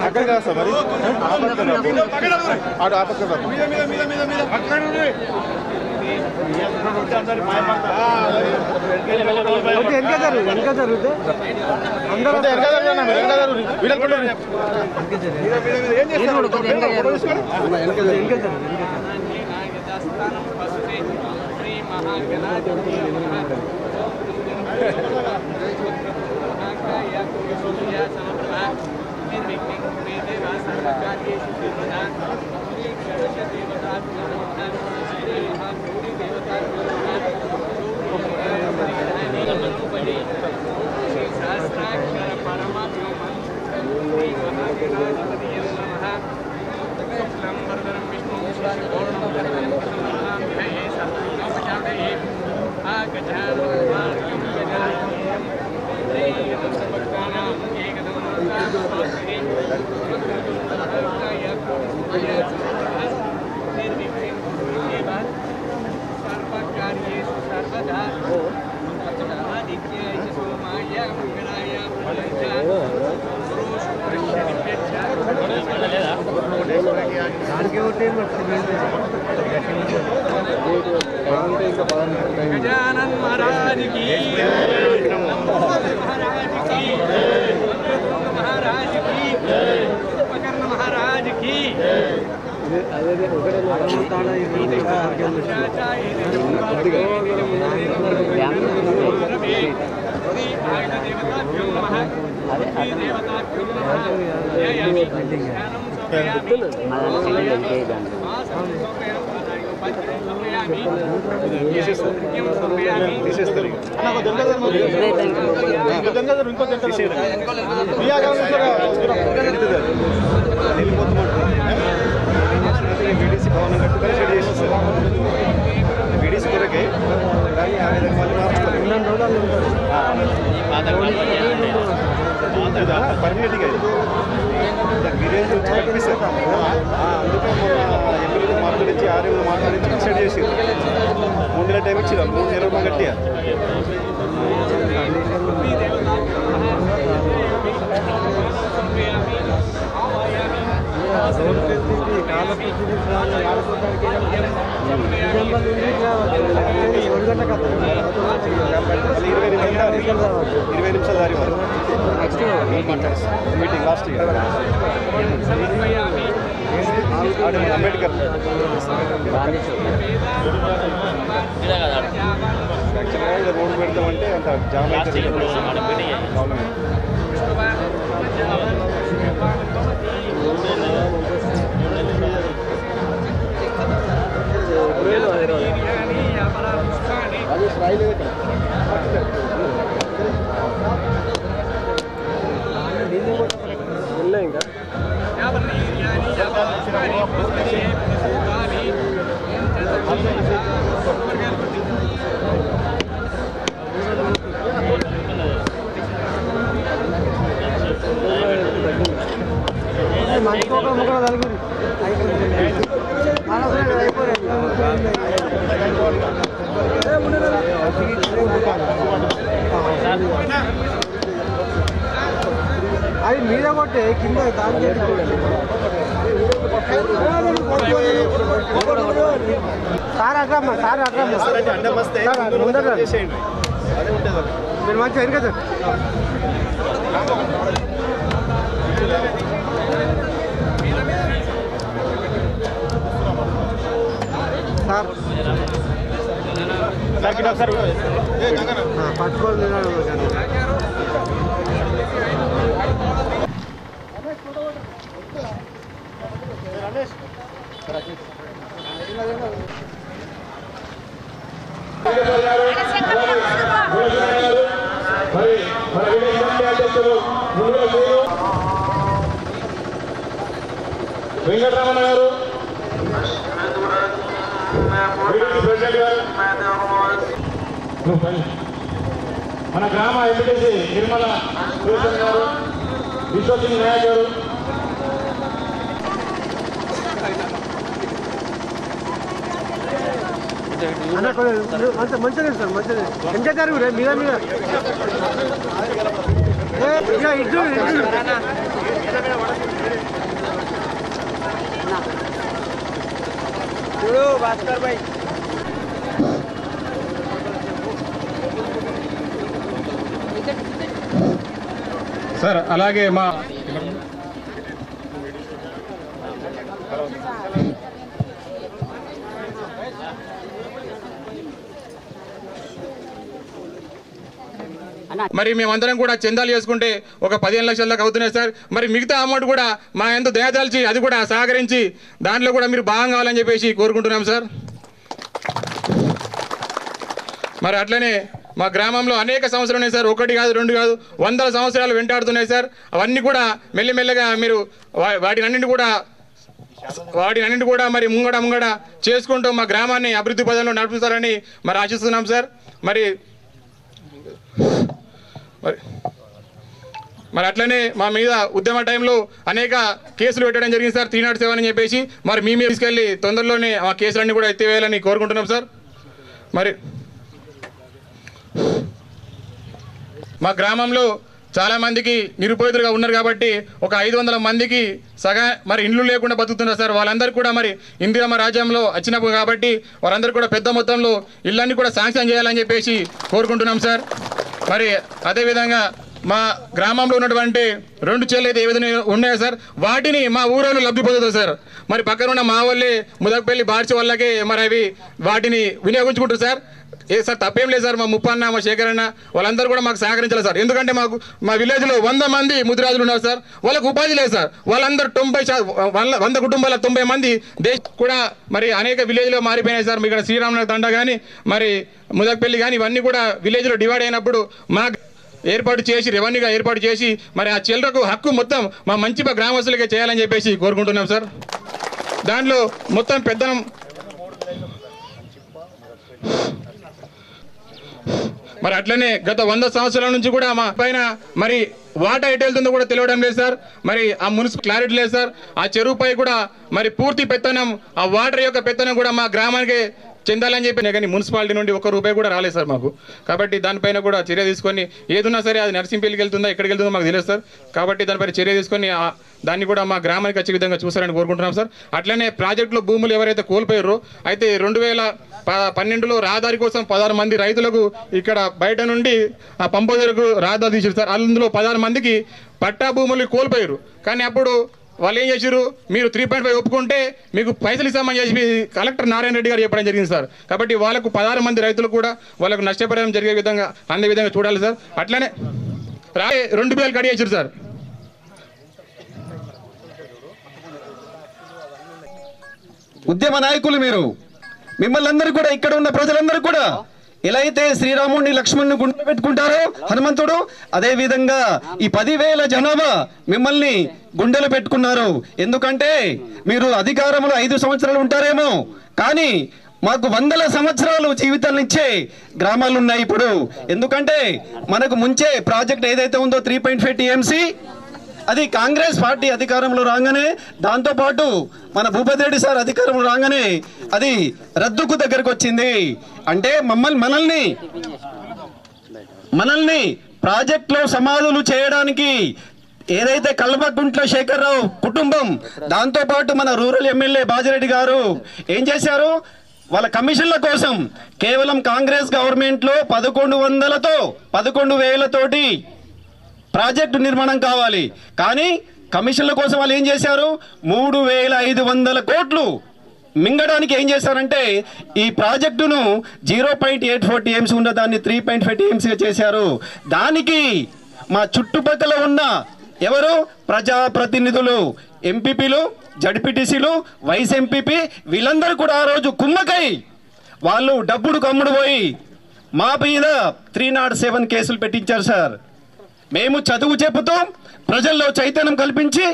అక్కడ కాదు సార్ మరి ఆడు ఆపక్క వెనక జరుగుతే गजानन महाराज की महाराज की उपकर्ण महाराज की భవనం కట్టుకొని రెడీ చేసేస్తారు వీడియోస్ కొరకే కానీ ఆ విధంగా మళ్ళీ పర్మనెంట్గా విలేజ్ కనిపిస్తారు. అందుకే మన ఎమ్మెల్యేతో మాట్లాడించి ఆర్ఎంలో మాట్లాడించి డిసైడ్ చేసి 3 నెలల టైం ఇచ్చి 3 నెలలు గట్టిగా ఇరవై నిమిషాలు దారి మీటింగ్ లాస్ట్ అంబేద్కర్ యాక్చువల్గా రోడ్డు పెడతామంటే అంత జామ్ అయితే ప్రాబ్లం. అది మీద కొట్టే కింద సార్ అడ్రమ్మా సార్ అడ్రమ్మా మీరు మంచిగా ఎన్ని కదా సార్ పట్టుకోవాలి వెంకటరమణ గారు ప్రెసిడెంట్ గారు మన గ్రామ ఎంపీటీసీ నిర్మల సురేషన్ గారు విశ్వసింగ్ నాయక్ గారు మంచిగా సార్ మంచిగా ఎంత జరుగు రే మీద మీద ఇటు చూడు భాస్కర్ భాయ్ సార్ అలాగే మా మరి మేమందరం కూడా చందాలు చేసుకుంటే ఒక 15 లక్షల దాకా అవుతున్నాయి సార్. మరి మిగతా అమౌంట్ కూడా మా ఎంతో దయదాల్చి అది కూడా సహకరించి దాంట్లో కూడా మీరు భాగం కావాలని చెప్పేసి కోరుకుంటున్నాం సార్. మరి అట్లనే మా గ్రామంలో అనేక సమస్యలు ఉన్నాయి సార్. 1 కాదు 2 కాదు 100 సంవత్సరాలు వెంటాడుతున్నాయి సార్. అవన్నీ కూడా మెల్లిమెల్లగా మీరు వాటినన్నింటి కూడా మరి ముంగడ చేసుకుంటూ మా గ్రామాన్ని అభివృద్ధి పదంలో నడుపుతారని మరి ఆశిస్తున్నాం సార్. మరి అట్లనే మా మీద ఉద్యమ టైంలో అనేక కేసులు పెట్టడం జరిగింది సార్. 307 అని చెప్పేసి మరి మీ మీద తీసుకెళ్ళి తొందరలోనే ఆ కేసులన్నీ కూడా ఎత్తివేయాలని కోరుకుంటున్నాం సార్. మరి మా గ్రామంలో చాలామందికి నిరుపేదలుగా ఉన్నారు కాబట్టి ఒక 500 మందికి మరి ఇండ్లు లేకుండా బతుకుతున్నారు సార్. వాళ్ళందరూ కూడా మరి ఇందిరమ్మ రాజ్యంలో వచ్చినప్పుడు కాబట్టి వారందరూ కూడా పెద్ద మొత్తంలో ఇళ్ళన్నీ కూడా శాంక్షన్ చేయాలని చెప్పేసి కోరుకుంటున్నాం సార్. మరి అదేవిధంగా మా గ్రామంలో ఉన్నటువంటి 2 చెట్లు అయితే ఏ విధంగా ఉన్నాయో సార్ వాటిని మా ఊరోళ్ళు లబ్ధి పొందుతారు సార్. మరి పక్కన ఉన్న మా వాళ్ళే ముదకపల్లి బార్చి వాళ్ళకే మరి అవి వాటిని వినియోగించుకుంటారు సార్. సార్ తప్పేం లేదు సార్. మా ముప్పన్న మా శేఖరన్న వాళ్ళందరూ కూడా మాకు సహకరించాలి సార్. ఎందుకంటే మా విలేజ్లో 100 మంది ముదిరాజులు ఉన్నారు సార్. వాళ్ళకు ఉపాధి లేదు సార్. వాళ్ళందరూ 100 కుటుంబాల 90 మంది కూడా మరి అనేక విలేజ్లో మారిపోయినాయి సార్. ఇక్కడ శ్రీరామనగర్ తండా కానీ మరి ముదకపల్లి కానీ ఇవన్నీ కూడా విలేజ్లో డివైడ్ అయినప్పుడు మాకు రెవెన్యూగా ఏర్పాటు చేసి మరి ఆ చిల్లరకు హక్కు మొత్తం మా మంచి గ్రామస్తులకే చేయాలని చెప్పేసి కోరుకుంటున్నాం సార్. దాంట్లో మొత్తం మరి అట్లనే గత 100 సంవత్సరాల నుంచి కూడా మా పైన మరి వాటర్ ఎటు వెళ్తుందో కూడా తెలియడం లేదు సార్. మరి ఆ మున్సిపల్ క్లారిటీ లేదు సార్. ఆ చెరువుపై కూడా మరి పూర్తి పెత్తనం, ఆ వాటర్ యొక్క పెత్తనం కూడా మా గ్రామానికి చెందాలని చెప్పి, కానీ మున్సిపాలిటీ నుండి ₹1 కూడా రాలేదు సార్ మాకు. కాబట్టి దానిపైన కూడా చర్య తీసుకొని ఏదున్నా సరే అది నర్సింపల్లికి వెళ్తుందా ఎక్కడికి వెళ్తుందో మాకు తెలియదు సార్. కాబట్టి దానిపైన చర్య తీసుకొని దాన్ని కూడా మా గ్రామానికి వచ్చే విధంగా చూసారని కోరుకుంటున్నాం సార్. అట్లనే ప్రాజెక్టులో భూములు ఎవరైతే కోల్పోయారో అయితే 2012లో రహదారి కోసం 16 మంది రైతులకు ఇక్కడ బయట నుండి ఆ పంప దగ్గరకు రహదారి తీసారు సార్. అందులో 16 మందికి పట్టా భూములు కోల్పోయారు. కానీ అప్పుడు వాళ్ళు ఏం చేశారు, మీరు 3.5 ఒప్పుకుంటే మీకు పైసలు ఇస్తామని చేసి కలెక్టర్ నారాయణ రెడ్డి గారు చెప్పడం జరిగింది సార్. కాబట్టి వాళ్ళకు 16 మంది రైతులు కూడా వాళ్ళకు నష్టపరిహారం జరిగే విధంగా అందే విధంగా చూడాలి సార్. అట్లనే 2 కడిగేసారు సార్. ఉద్యమ నాయకులు మీరు, మిమ్మల్ని అందరూ కూడా ఇక్కడ ఉన్న ప్రజలందరూ కూడా ఎలా అయితే శ్రీరాముడిని లక్ష్మణుని గుండె పెట్టుకుంటారో హనుమంతుడు, అదే విధంగా ఈ 10,000 జనాభా మిమ్మల్ని గుండెలు పెట్టుకున్నారు. ఎందుకంటే మీరు అధికారంలో 5 సంవత్సరాలు ఉంటారేమో, కానీ మాకు 100ల సంవత్సరాలు జీవితాలను ఇచ్చే గ్రామాలు ఉన్నాయి ఇప్పుడు. ఎందుకంటే మనకు ముంచే ప్రాజెక్ట్ ఏదైతే ఉందో 3.5 TMC, అది కాంగ్రెస్ పార్టీ అధికారంలో రాగానే, దాంతోపాటు మన భూపతి రెడ్డి సార్ అధికారంలో రాగానే అది రద్దుకు దగ్గరకు వచ్చింది. అంటే మనల్ని ప్రాజెక్టులో సమాధులు చేయడానికి ఏదైతే కల్వకుంట్ల శేఖర్రావు కుటుంబం, దాంతోపాటు మన రూరల్ ఎమ్మెల్యే బాజిరెడ్డి గారు ఏం చేశారు, వాళ్ళ కమిషన్ల కోసం కేవలం కాంగ్రెస్ గవర్నమెంట్లో 1100తో 11,000తోటి ప్రాజెక్టు నిర్మాణం కావాలి. కానీ కమిషన్ల కోసం వాళ్ళు ఏం చేశారు, 3,500 కోట్లు మింగడానికి ఏం చేశారంటే ఈ ప్రాజెక్టును 0.84 TMC ఉన్న దాన్ని 3.5 TMC చేశారు. దానికి మా చుట్టుపక్కల ఉన్న ఎవరు ప్రజాప్రతినిధులు, ఎంపీపీలు, జడ్పీటీసీలు, వైస్ ఎంపీపీ, వీళ్ళందరూ కూడా ఆ రోజు కుమ్మకై వాళ్ళు డబ్బుడు కమ్ముడు పోయి మా మీద 307 కేసులు పెట్టించారు సార్. మేము చదువు చెబుతూ ప్రజల్లో చైతన్యం కల్పించి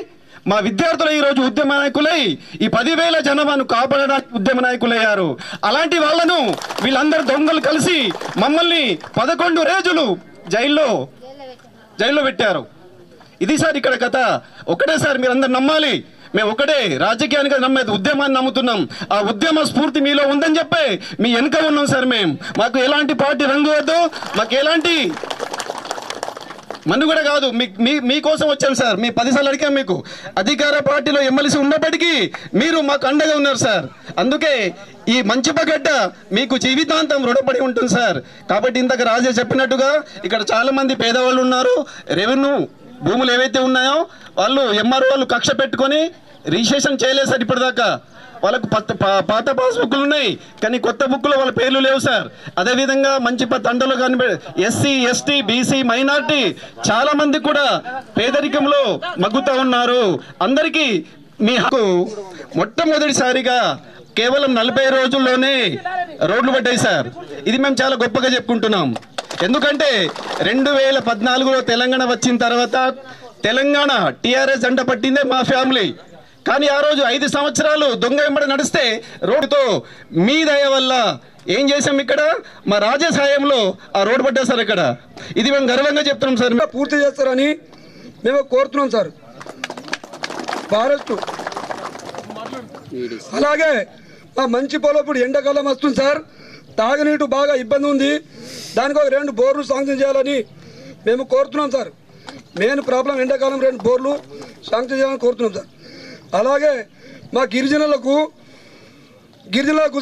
మా విద్యార్థులు ఈరోజు ఉద్యమ నాయకులై ఈ 10,000 జనాభాను కాపాడడానికి ఉద్యమ నాయకులయ్యారు. అలాంటి వాళ్ళను వీళ్ళందరూ దొంగలు కలిసి మమ్మల్ని 11 రోజులు జైల్లో పెట్టారు. ఇది సార్ ఇక్కడ కథ. ఒకటే సార్, మీరందరూ నమ్మాలి, మేము ఒకటే రాజకీయానికి నమ్మేది, ఉద్యమాన్ని నమ్ముతున్నాం. ఆ ఉద్యమ స్ఫూర్తి మీలో ఉందని చెప్పే మీ వెనుక ఉన్నాం సార్. మాకు ఎలాంటి పార్టీ రంగు వద్దు, మాకు ఎలాంటి మన్ను కూడా కాదు, మీకోసం వచ్చాను సార్. మీ 10 సార్లు అడిగాం, మీకు అధికార పార్టీలో ఎమ్మెల్సీ ఉన్నప్పటికీ మీరు మాకు అండగా ఉన్నారు సార్. అందుకే ఈ మంచిపగడ్డ మీకు జీవితాంతం రుణపడి ఉంటుంది సార్. కాబట్టి ఇంతక రాజే చెప్పినట్టుగా ఇక్కడ చాలా మంది పేదవాళ్ళు ఉన్నారు. రెవెన్యూ భూములు ఏవైతే ఉన్నాయో వాళ్ళు ఎంఆర్ఓ వాళ్ళు కక్ష పెట్టుకొని రిజిస్ట్రేషన్ చేయలేదు సార్. ఇప్పటిదాకా వాళ్ళకు పాత పాస్బుక్లు ఉన్నాయి, కానీ కొత్త బుక్లో వాళ్ళ పేర్లు లేవు సార్. అదేవిధంగా మంచి తండలు కానీ ఎస్సీ, ఎస్టీ, బీసీ, మైనార్టీ చాలా మంది కూడా పేదరికంలో మగ్గుతూ ఉన్నారు. అందరికీ మీ హక్కు మొట్టమొదటిసారిగా కేవలం 40 రోజుల్లోనే రోడ్లు పడ్డాయి సార్. ఇది మేము చాలా గొప్పగా చెప్పుకుంటున్నాం. ఎందుకంటే 2014లో తెలంగాణ వచ్చిన తర్వాత తెలంగాణ టీఆర్ఎస్ జెండా పట్టిందే మా ఫ్యామిలీ. కానీ ఆ రోజు 5 సంవత్సరాలు దొంగ వెంబడి నడిస్తే రోడ్డుతో మీ దయ వల్ల ఏం చేసాం, ఇక్కడ మా రాజా సాయంలో ఆ రోడ్డు పడ్డా సార్. ఇక్కడ ఇది మేము గర్వంగా చెప్తున్నాం సార్. పూర్తి చేస్తారని మేము కోరుతున్నాం సార్. ఫారెస్ట్ అలాగే మా మంచి పొలం ఇప్పుడు ఎండాకాలం వస్తుంది సార్, తాగునీటు బాగా ఇబ్బంది ఉంది. దానికి ఒక 2 బోర్లు శాంక్షన్ చేయాలని మేము కోరుతున్నాం సార్. మెయిన్ ప్రాబ్లం ఎండాకాలం 2 బోర్లు శాంక్షన్ చేయాలని కోరుతున్నాం సార్. అలాగే మా గిరిజనులకు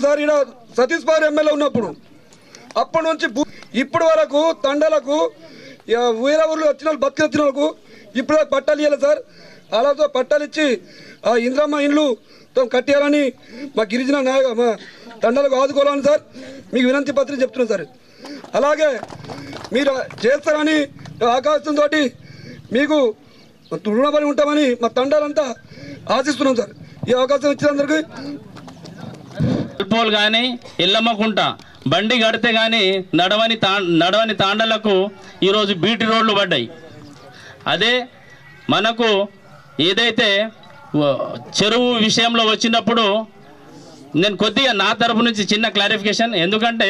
సార్ ఇక్కడ సతీష్ బాబు ఎమ్మెల్యే ఉన్నప్పుడు అప్పటి నుంచి ఇప్పటి వరకు తండలకు వేరే ఊర్లో వచ్చిన వాళ్ళు బతికి వచ్చిన వాళ్ళకు ఇప్పుడు పట్టాలు ఇవ్వాలి సార్. అలాగే పట్టాలు ఇచ్చి ఆ ఇంద్రమ్మ ఇండ్లు కట్టేయాలని మా గిరిజన మా తండలకు ఆదుకోవాలని సార్ మీకు వినంతి పత్రిక చెప్తున్నాం సార్. అలాగే మీరు చేస్తారని ఆకాశంతో మీకు రుణపడి ఉంటామని మా తండాలంతా ఆశిస్తున్నాం సార్. ఈ అవకాశం ఇచ్చినందరికీ పోల్ కానీ ఇల్లమ్మకుంట బండి కడితే కానీ నడవని తాండలకు ఈరోజు బీటీ రోడ్లు పడ్డాయి. అదే మనకు ఏదైతే చెరువు విషయంలో వచ్చినప్పుడు నేను కొద్దిగా నా తరపు నుంచి చిన్న క్లారిఫికేషన్, ఎందుకంటే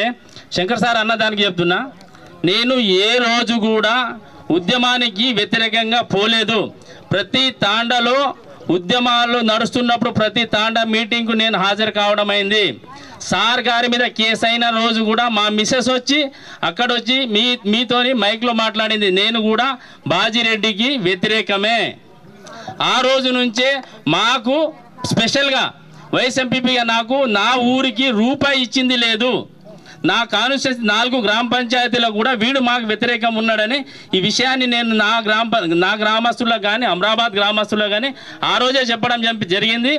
శంకర్ సార్ అన్న దానికి చెప్తున్నా. నేను ఏ రోజు కూడా ఉద్యమానికి వ్యతిరేకంగా పోలేదు. ప్రతి తాండలో ఉద్యమాలు నడుస్తున్నప్పుడు ప్రతి తాండా మీటింగ్కు నేను హాజరు కావడం అయింది. సార్ గారి మీద కేసు అయిన రోజు కూడా మా మిస్సెస్ వచ్చి అక్కడొచ్చి మీతోని మైక్లో మాట్లాడింది. నేను కూడా బాజిరెడ్డికి వ్యతిరేకమే. ఆ రోజు నుంచే మాకు స్పెషల్గా వైస్ ఎంపీపీగా నాకు నా ఊరికి రూపాయి ఇచ్చింది లేదు. నా కాన్స్టిట్యూన్సీ 4 గ్రామ పంచాయతీలో కూడా వీడు మాకు వ్యతిరేకం ఉన్నాడని ఈ విషయాన్ని నేను నా గ్రామస్తులకు కానీ అమరాబాద్ గ్రామస్తులకు కానీ ఆ రోజే చెప్పడం జరిగింది.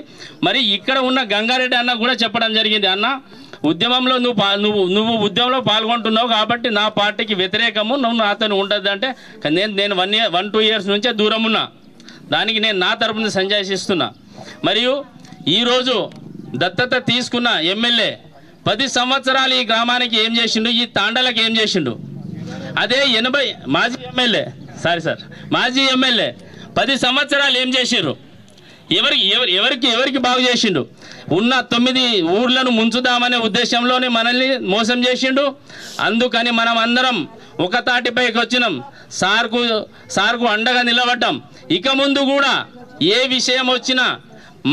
మరి ఇక్కడ ఉన్న గంగారెడ్డి అన్న కూడా చెప్పడం జరిగింది. అన్న ఉద్యమంలో నువ్వు ఉద్యమంలో పాల్గొంటున్నావు కాబట్టి నా పార్టీకి వ్యతిరేకము, నువ్వు నాతో ఉండద్దు అంటే నేను 1-2 ఇయర్స్ నుంచే దూరం ఉన్నా. దానికి నేను నా తరపున సంజాయిస్తున్నా. మరియు ఈరోజు దత్తత తీసుకున్న ఎమ్మెల్యే 10 సంవత్సరాలు ఈ గ్రామానికి ఏం చేసిండు, ఈ తాండలకు ఏం చేసిండు. అదే 80 మాజీ ఎమ్మెల్యే 10 సంవత్సరాలు ఏం చేసిండ్రు, ఎవరికి బాగు చేసిండు. ఉన్న 9 ఊర్లను ముంచుదామనే ఉద్దేశంలోనే మనల్ని మోసం చేసిండు. అందుకని మనం అందరం ఒక తాటిపైకి వచ్చినాం, సార్కు అండగా నిలబడ్డాం. ఇక ముందు కూడా ఏ విషయం వచ్చినా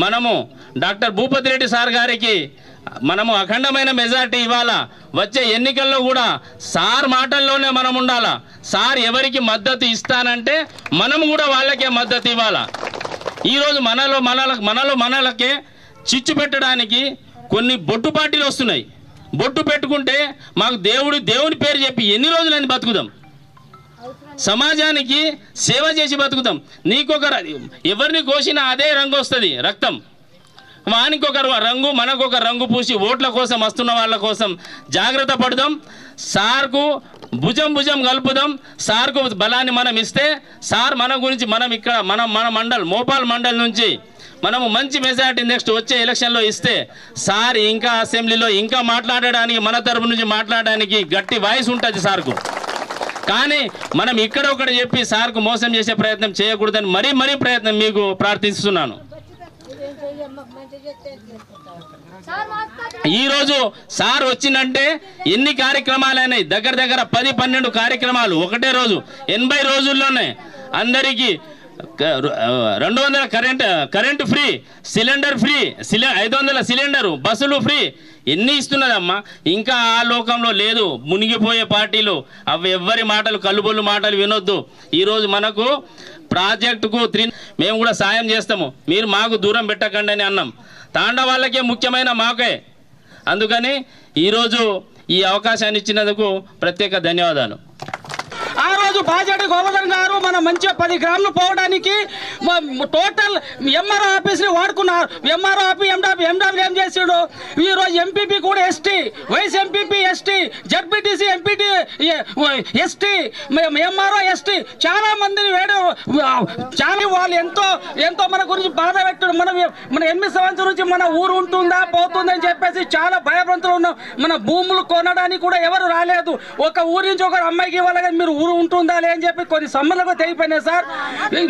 మనము డాక్టర్ భూపతి రెడ్డి సార్ గారికి మనము అఖండమైన మెజార్టీ ఇవ్వాలా. వచ్చే ఎన్నికల్లో కూడా సార్ మాటల్లోనే మనం ఉండాలా. సార్ ఎవరికి మద్దతు ఇస్తానంటే మనం కూడా వాళ్ళకే మద్దతు ఇవ్వాలా. ఈరోజు మనలకే చిచ్చు పెట్టడానికి కొన్ని బొట్టు పార్టీలు వస్తున్నాయి. బొట్టు పెట్టుకుంటే మాకు దేవుని పేరు చెప్పి ఎన్ని రోజులని బతుకుదాం, సమాజానికి సేవ చేసి బతుకుతాం. ఎవరిని కోసినా అదే రంగు వస్తుంది, రక్తం. వానికొక రంగు మనకొక రంగు పూసి ఓట్ల కోసం వస్తున్న వాళ్ళ కోసం జాగ్రత్త పడదాం. సార్కు భుజం కలుపుదాం. సార్కు బలాన్ని మనం ఇస్తే సార్ మన గురించి మనం ఇక్కడ మన మోపాల్ మండల్ నుంచి మనము మంచి మెజారిటీ నెక్స్ట్ వచ్చే ఎలక్షన్లో ఇస్తే సార్ ఇంకా అసెంబ్లీలో ఇంకా మాట్లాడడానికి మన తరపు నుంచి మాట్లాడడానికి గట్టి వాయిస్ ఉంటుంది సార్కు. కానీ మనం ఇక్కడ ఒకటి చెప్పి సార్కు మోసం చేసే ప్రయత్నం చేయకూడదని మరీ ప్రయత్నం మీకు ప్రార్థిస్తున్నాను. ఈరోజు సార్ వచ్చిందంటే ఎన్ని కార్యక్రమాలైనాయి, దగ్గర 10-12 కార్యక్రమాలు ఒకటే రోజు. 80 రోజుల్లోనే అందరికీ 200 current free, cylinder free, 500 cylinder, బస్సులు ఫ్రీ. ఎన్ని ఇస్తున్నదమ్మా. ఇంకా ఆ లోకంలో లేదు మునిగిపోయే పార్టీలు. అవి ఎవ్వరి మాటలు కలుబొల్లు మాటలు వినొద్దు. ఈరోజు మనకు ప్రాజెక్టుకు మేము కూడా సాయం చేస్తాము, మీరు మాకు దూరం పెట్టకండి అని అన్నాం. తాండ వాళ్ళకే ముఖ్యమైన మాకే. అందుకని ఈరోజు ఈ అవకాశాన్ని ఇచ్చినందుకు ప్రత్యేక ధన్యవాదాలు. ఆ రోజు బాజెడ్డి గోవర్ధన్ గారు మన మంచిగా 10 గ్రాములు పోవడానికి టోటల్ ఎంఆర్ఓ ఆఫీస్ని వాడుకున్నారు. ఎంఆర్ఓ ఆఫీస్ ఎండబ్ల్యూ ఏం చేసాడు. ఈరోజు ఎంపీపీ కూడా ST, vice MPP ST, ZPTC MPT ST, MRO ST, చాలా మందిని చాలా వాళ్ళు ఎంతో మన గురించి బాధ పెట్టాడు. మన 8 సంవత్సరాల నుంచి మన ఊరు ఉంటుందా పోతుందని చెప్పేసి చాలా భయభ్రాంతులు ఉన్నాం. మన భూములు కొనడానికి కూడా ఎవరు రాలేదు. ఒక ఊరి నుంచి ఒక అమ్మాయికి ఇవ్వాలి, మీరు ఊరు ఉంటుందా అని చెప్పి కొన్ని సమ్మలకు తెగిపోయినాయి సార్.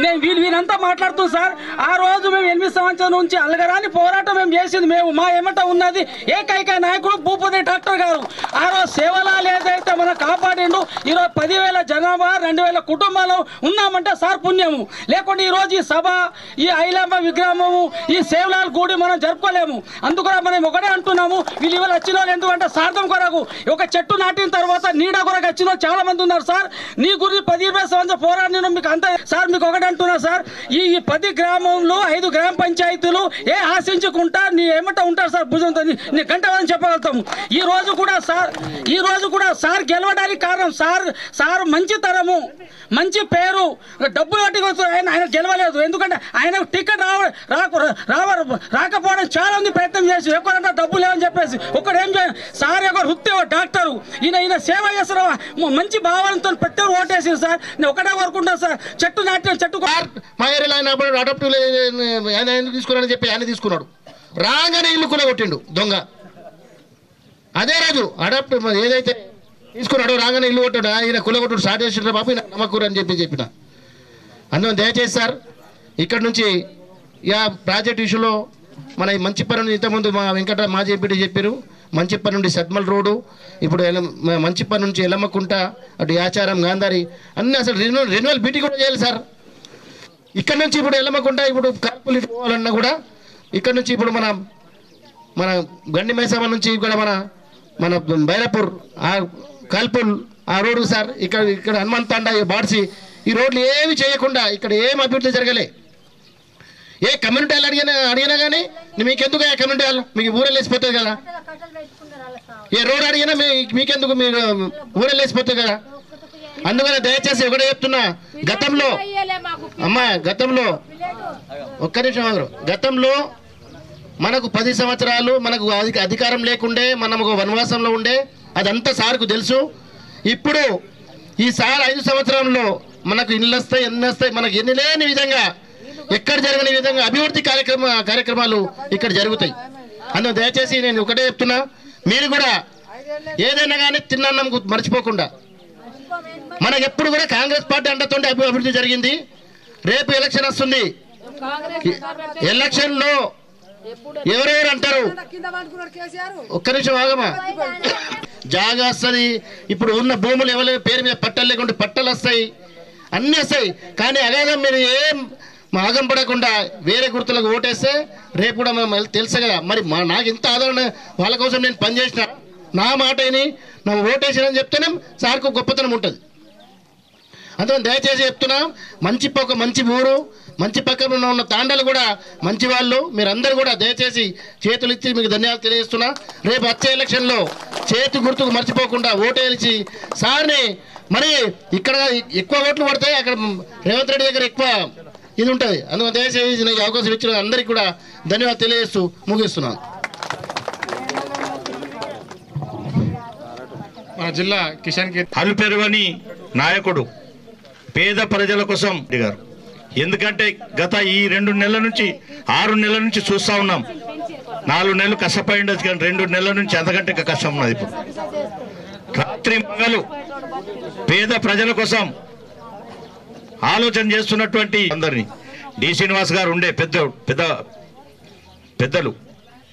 నేను వీళ్ళంతా మాట్లాడుతూ సార్, ఆ రోజు మేము 8 సంవత్సరాల నుంచి అలగరాని పోరాటం మేము చేసింది. మా ఏమంట ఉన్నది ఏకైక నాయకుడు భూపతి డాక్టర్ గారు. ఆ రోజు సేవలాలు ఏదైతే మనం కాపాడిండు. ఈరోజు 10,000 జనాభా 2,000 కుటుంబాలు ఉన్నామంటే సార్ పుణ్యము. లేకుంటే ఈరోజు ఈ సభ, ఈ ఐలమ్మ విగ్రహము, ఈ సేవలాల్ గుడి మనం జరుపుకోలేము. అందుకని మనం ఒకటే అంటున్నాము, వీళ్ళు ఇవాళ వచ్చిన వాళ్ళు ఎందుకంటే సార్థం కొరకు ఒక చెట్టు నాటిన తర్వాత నీడ కొరకు వచ్చిన వాళ్ళు చాలా మంది ఉన్నారు సార్. నీ గురించి 10-20 సంవత్సరాలు పోరాడిన మీకు అంత సార్. మీకు ఒకటి అంటున్నా సార్, ఈ 10 గ్రామంలో 5 గ్రామ పంచాయతీలు ఆశించుకుంటా నీ ఏమంట ఉంటారు సార్ భుజంతో నీ గంట అని చెప్పగలుగుతాము. ఈ రోజు కూడా సార్ గెలవడానికి కారణం సార్ మంచితనము, మంచి పేరు. డబ్బులు కట్టి ఆయన గెలవలేదు. ఎందుకంటే ఆయన టికెట్ రాకపోవడం చాలా మంది ప్రయత్నం చేసి ఎక్కువ డబ్బులు లేవని చెప్పేసి ఒకటి ఏం సార్ యొక్క వృత్తి డాక్టరు. ఈయన సేవ చేస్తున్న మంచి భావనతో ప్రతి ఒక్కరు ఓటేసింది సార్. నేను ఒకటే కోరుకుంటాను సార్, చెట్టు నాటిన చెట్టు మా ఏరియాలో ఆయన అడాప్టివ్ ఎందుకు తీసుకున్నాడని చెప్పి ఆయన తీసుకున్నాడు. రాగానే ఇల్లు కొట్టిండు దొంగ. అదే రోజు అడాప్టివ్ ఏదైతే తీసుకున్నాడో రాగానే ఇల్లు కొట్టాడు. ఆయన కొట్టుడు స్టార్ట్ చేసిన బాబు నమ్మకూరు అని చెప్పిన. అందువల్ల దయచేసి సార్ ఇక్కడ నుంచి ప్రాజెక్ట్ ఇష్యూలో మన మంచి పనులు ఇంతకుముందు మా వెంకట మాజీ ఎంపీటీ చెప్పారు. మంచిప్ప నుండి సద్మల్ రోడ్డు, ఇప్పుడు మంచిప్ప నుంచి ఎల్లమ్మకుంట, అటు యాచారం గాంధారి అన్నీ అసలు రెన్యువల్ బీటీ కూడా చేయాలి సార్. ఇక్కడ నుంచి ఇప్పుడు ఎల్లమ్మకుంట ఇప్పుడు కార్పుల్ పోవాలన్నా కూడా ఇక్కడ నుంచి ఇప్పుడు మన గండి మైసమ్మ నుంచి ఇక్కడ మన బైరాపూర్ ఆ కాల్పుల్ ఆ రోడ్డు సార్, ఇక్కడ హనుమంత్ తాండా బాడ్సి ఈ రోడ్లు ఏమి చేయకుండా ఇక్కడ ఏం అభివృద్ధి జరగలే. ఏ కమ్యూనిటీ వాళ్ళు అడిగినా కానీ మీకెందుకు ఆ కమ్యూనిటీ వాళ్ళు మీకు ఊరెళ్ళేసిపోతుంది కదా, ఏ రోడ్ అడిగినా మీకెందుకు మీరు ఊరెళ్ళేసిపోతుంది కదా. అందుకని దయచేసి ఒకటే చెప్తున్నా, గతంలో ఒక్క నిమిషం ఆగరు, గతంలో మనకు 10 సంవత్సరాలు మనకు అధికారం లేకుండే, మనం ఒక వనవాసంలో ఉండే, అదంతా సార్కు తెలుసు. ఇప్పుడు ఈ సార్ 5 సంవత్సరంలో మనకు ఇళ్ళు వస్తాయి, ఎన్ని వస్తాయి, మనకు ఎన్ని లేని విధంగా ఎక్కడ జరగని విధంగా అభివృద్ధి కార్యక్రమాలు ఇక్కడ జరుగుతాయి. అందులో దయచేసి నేను ఒకటే చెప్తున్నా, మీరు కూడా ఏదైనా కానీ తిన్నాన్నం మర్చిపోకుండా, మనకు ఎప్పుడు కూడా కాంగ్రెస్ పార్టీ అండతోండి అభివృద్ధి జరిగింది. రేపు ఎలక్షన్ వస్తుంది, ఎలక్షన్లో ఎవరెవరు అంటారు, ఒక్క నిమిషం ఆగమా, జాగా వస్తుంది, ఇప్పుడు ఉన్న భూములు ఎవరి పేరు మీద పట్టాలు లేకుండా పట్టాలు వస్తాయి, అన్నీ వస్తాయి. కానీ అగాధం మీరు ఏం ఆగం పడకుండా వేరే గుర్తులకు ఓటేస్తే రేపు కూడా మనం తెలుసు కదా. మరి నాకు ఇంత ఆదరణ వాళ్ళ కోసం నేను పనిచేసిన, నా మాట విని నా ఓటేసానని చెప్తేనే సార్కు గొప్పతనం ఉంటుంది. అందుకని దయచేసి చెప్తున్నా, ఒక మంచి ఊరు, మంచి పక్కన ఉన్న తాండలు కూడా మంచి వాళ్ళు, మీరందరూ కూడా దయచేసి చేతులు ఇచ్చి మీకు ధన్యవాదాలు తెలియజేస్తున్నా. రేపు వచ్చే ఎలక్షన్లో చేతి గుర్తుకు మర్చిపోకుండా ఓటేసి సార్ని, మరి ఇక్కడ ఎక్కువ ఓట్లు పడతాయి, అక్కడ రేవంత్ రెడ్డి దగ్గర ఎక్కువ ఇది ఉంటుంది. అందుకని దయచేసి నాకు అవకాశం ఇచ్చిన అందరికీ కూడా ధన్యవాదాలు తెలియజేస్తూ ముగిస్తున్నాను. మన జిల్లా కిషన్ అలుపెరుగని నాయకుడు, పేద ప్రజల కోసం గారు. ఎందుకంటే గత ఈ 2 నెలల నుంచి 6 నెలల నుంచి చూస్తూ ఉన్నాం. 4 నెలలు కష్టపడి ఉండొచ్చు, కానీ 2 నెలల నుంచి అంతకంటే ఇంకా కష్టం ఉన్నది. ఇప్పుడు రాత్రి మగలు పేద ప్రజల కోసం ఆలోచన చేస్తున్నటువంటి అందరినీ, డి శ్రీనివాస్ గారు ఉండే పెద్దలు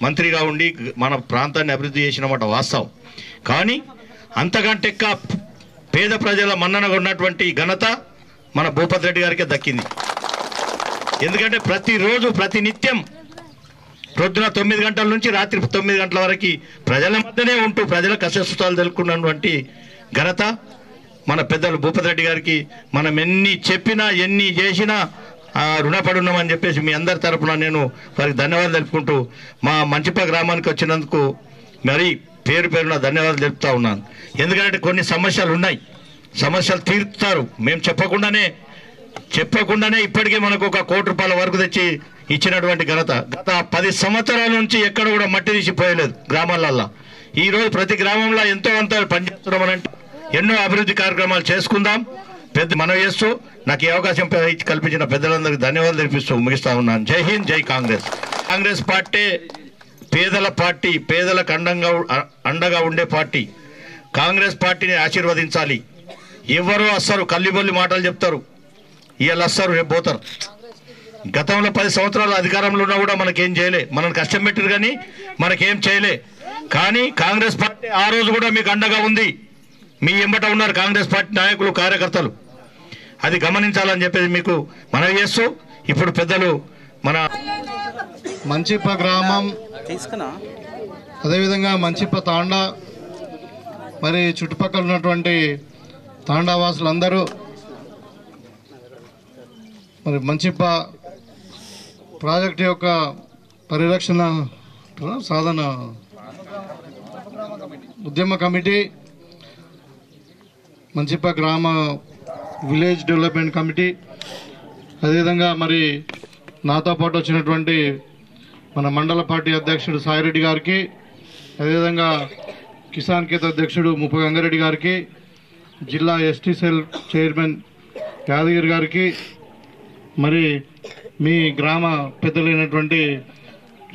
మంత్రిగా ఉండి మన ప్రాంతాన్ని అభివృద్ధి చేసినమాట వాస్తవం. కానీ అంతకంటే పేద ప్రజల మన్ననగా ఉన్నటువంటి ఘనత మన భూపతి రెడ్డి గారికే దక్కింది. ఎందుకంటే ప్రతిరోజు ప్రతినిత్యం పొద్దున 9 గంటల నుంచి రాత్రి 9 గంటల వరకు ప్రజల మధ్యనే ఉంటూ ప్రజల కష్టసుఖాలు తెలుసుకున్నటువంటి ఘనత మన పెద్దలు భూపతి రెడ్డి గారికి మనం ఎన్ని చెప్పినా ఎన్ని చేసినా రుణపడి ఉన్నామని చెప్పేసి మీ అందరి తరపున నేను వారికి ధన్యవాదాలు తెలుపుకుంటూ మా మంచిప గ్రామానికి వచ్చినందుకు మరి పేరున ధన్యవాదాలు తెలుపుతా ఉన్నాను. ఎందుకంటే కొన్ని సమస్యలు ఉన్నాయి, సమస్యలు తీరుస్తారు. మేము చెప్పకుండానే ఇప్పటికే మనకు 1 కోటి రూపాయల వరకు తెచ్చి ఇచ్చినటువంటి ఘనత. గత 10 సంవత్సరాల నుంచి ఎక్కడ కూడా మట్టి తీసిపోయలేదు గ్రామాలల్లో. ఈరోజు ప్రతి గ్రామంలో ఎంతో అంత పనిచేస్తున్నామనంటే ఎన్నో అభివృద్ధి కార్యక్రమాలు చేసుకుందాం. మనవి చేస్తూ నాకు ఈ అవకాశం కల్పించిన పెద్దలందరికీ ధన్యవాదాలు తెలిపిస్తూ ముగిస్తా ఉన్నాను. జై హింద్, జై కాంగ్రెస్. కాంగ్రెస్ పార్టీ పేదల పార్టీ, పేదలకు అండగా ఉండే పార్టీ. కాంగ్రెస్ పార్టీని ఆశీర్వదించాలి. ఎవరో వస్తారు, కల్లిబొల్లి మాటలు చెప్తారు, ఇవాళ వస్తారు రేపు పోతారు. గతంలో 10 సంవత్సరాలు అధికారంలో ఉన్నా కూడా మనకేం చేయలే, మనల్ని కష్టం పెట్టారు కానీ మనకేం చేయలే. కానీ కాంగ్రెస్ పార్టీ ఆ రోజు కూడా మీకు అండగా ఉంది, మీ ఎంబట ఉన్నారు కాంగ్రెస్ పార్టీ నాయకులు, కార్యకర్తలు. అది గమనించాలని చెప్పేసి మీకు మనవి చేస్తూ, ఇప్పుడు పెద్దలు మన మంచిప్ప గ్రామం, అదేవిధంగా మంచిప్ప తాండా, మరి చుట్టుపక్కల ఉన్నటువంటి తాండావాసులందరూ మరి మంచిప్ప ప్రాజెక్టు యొక్క పరిరక్షణ సాధన ఉద్యమ కమిటీ, మంచిప్ప గ్రామ విలేజ్ డెవలప్మెంట్ కమిటీ, అదేవిధంగా మరి నాతో పాటు వచ్చినటువంటి మన మండల పార్టీ అధ్యక్షుడు సాయిరెడ్డి గారికి, అదేవిధంగా కిసాన్ కేత్ అధ్యక్షుడు ముప్ప గంగారెడ్డి గారికి, జిల్లా ఎస్టీ సెల్ చైర్మన్ యాదగిరి గారికి, మరి మీ గ్రామ పెద్దలైనటువంటి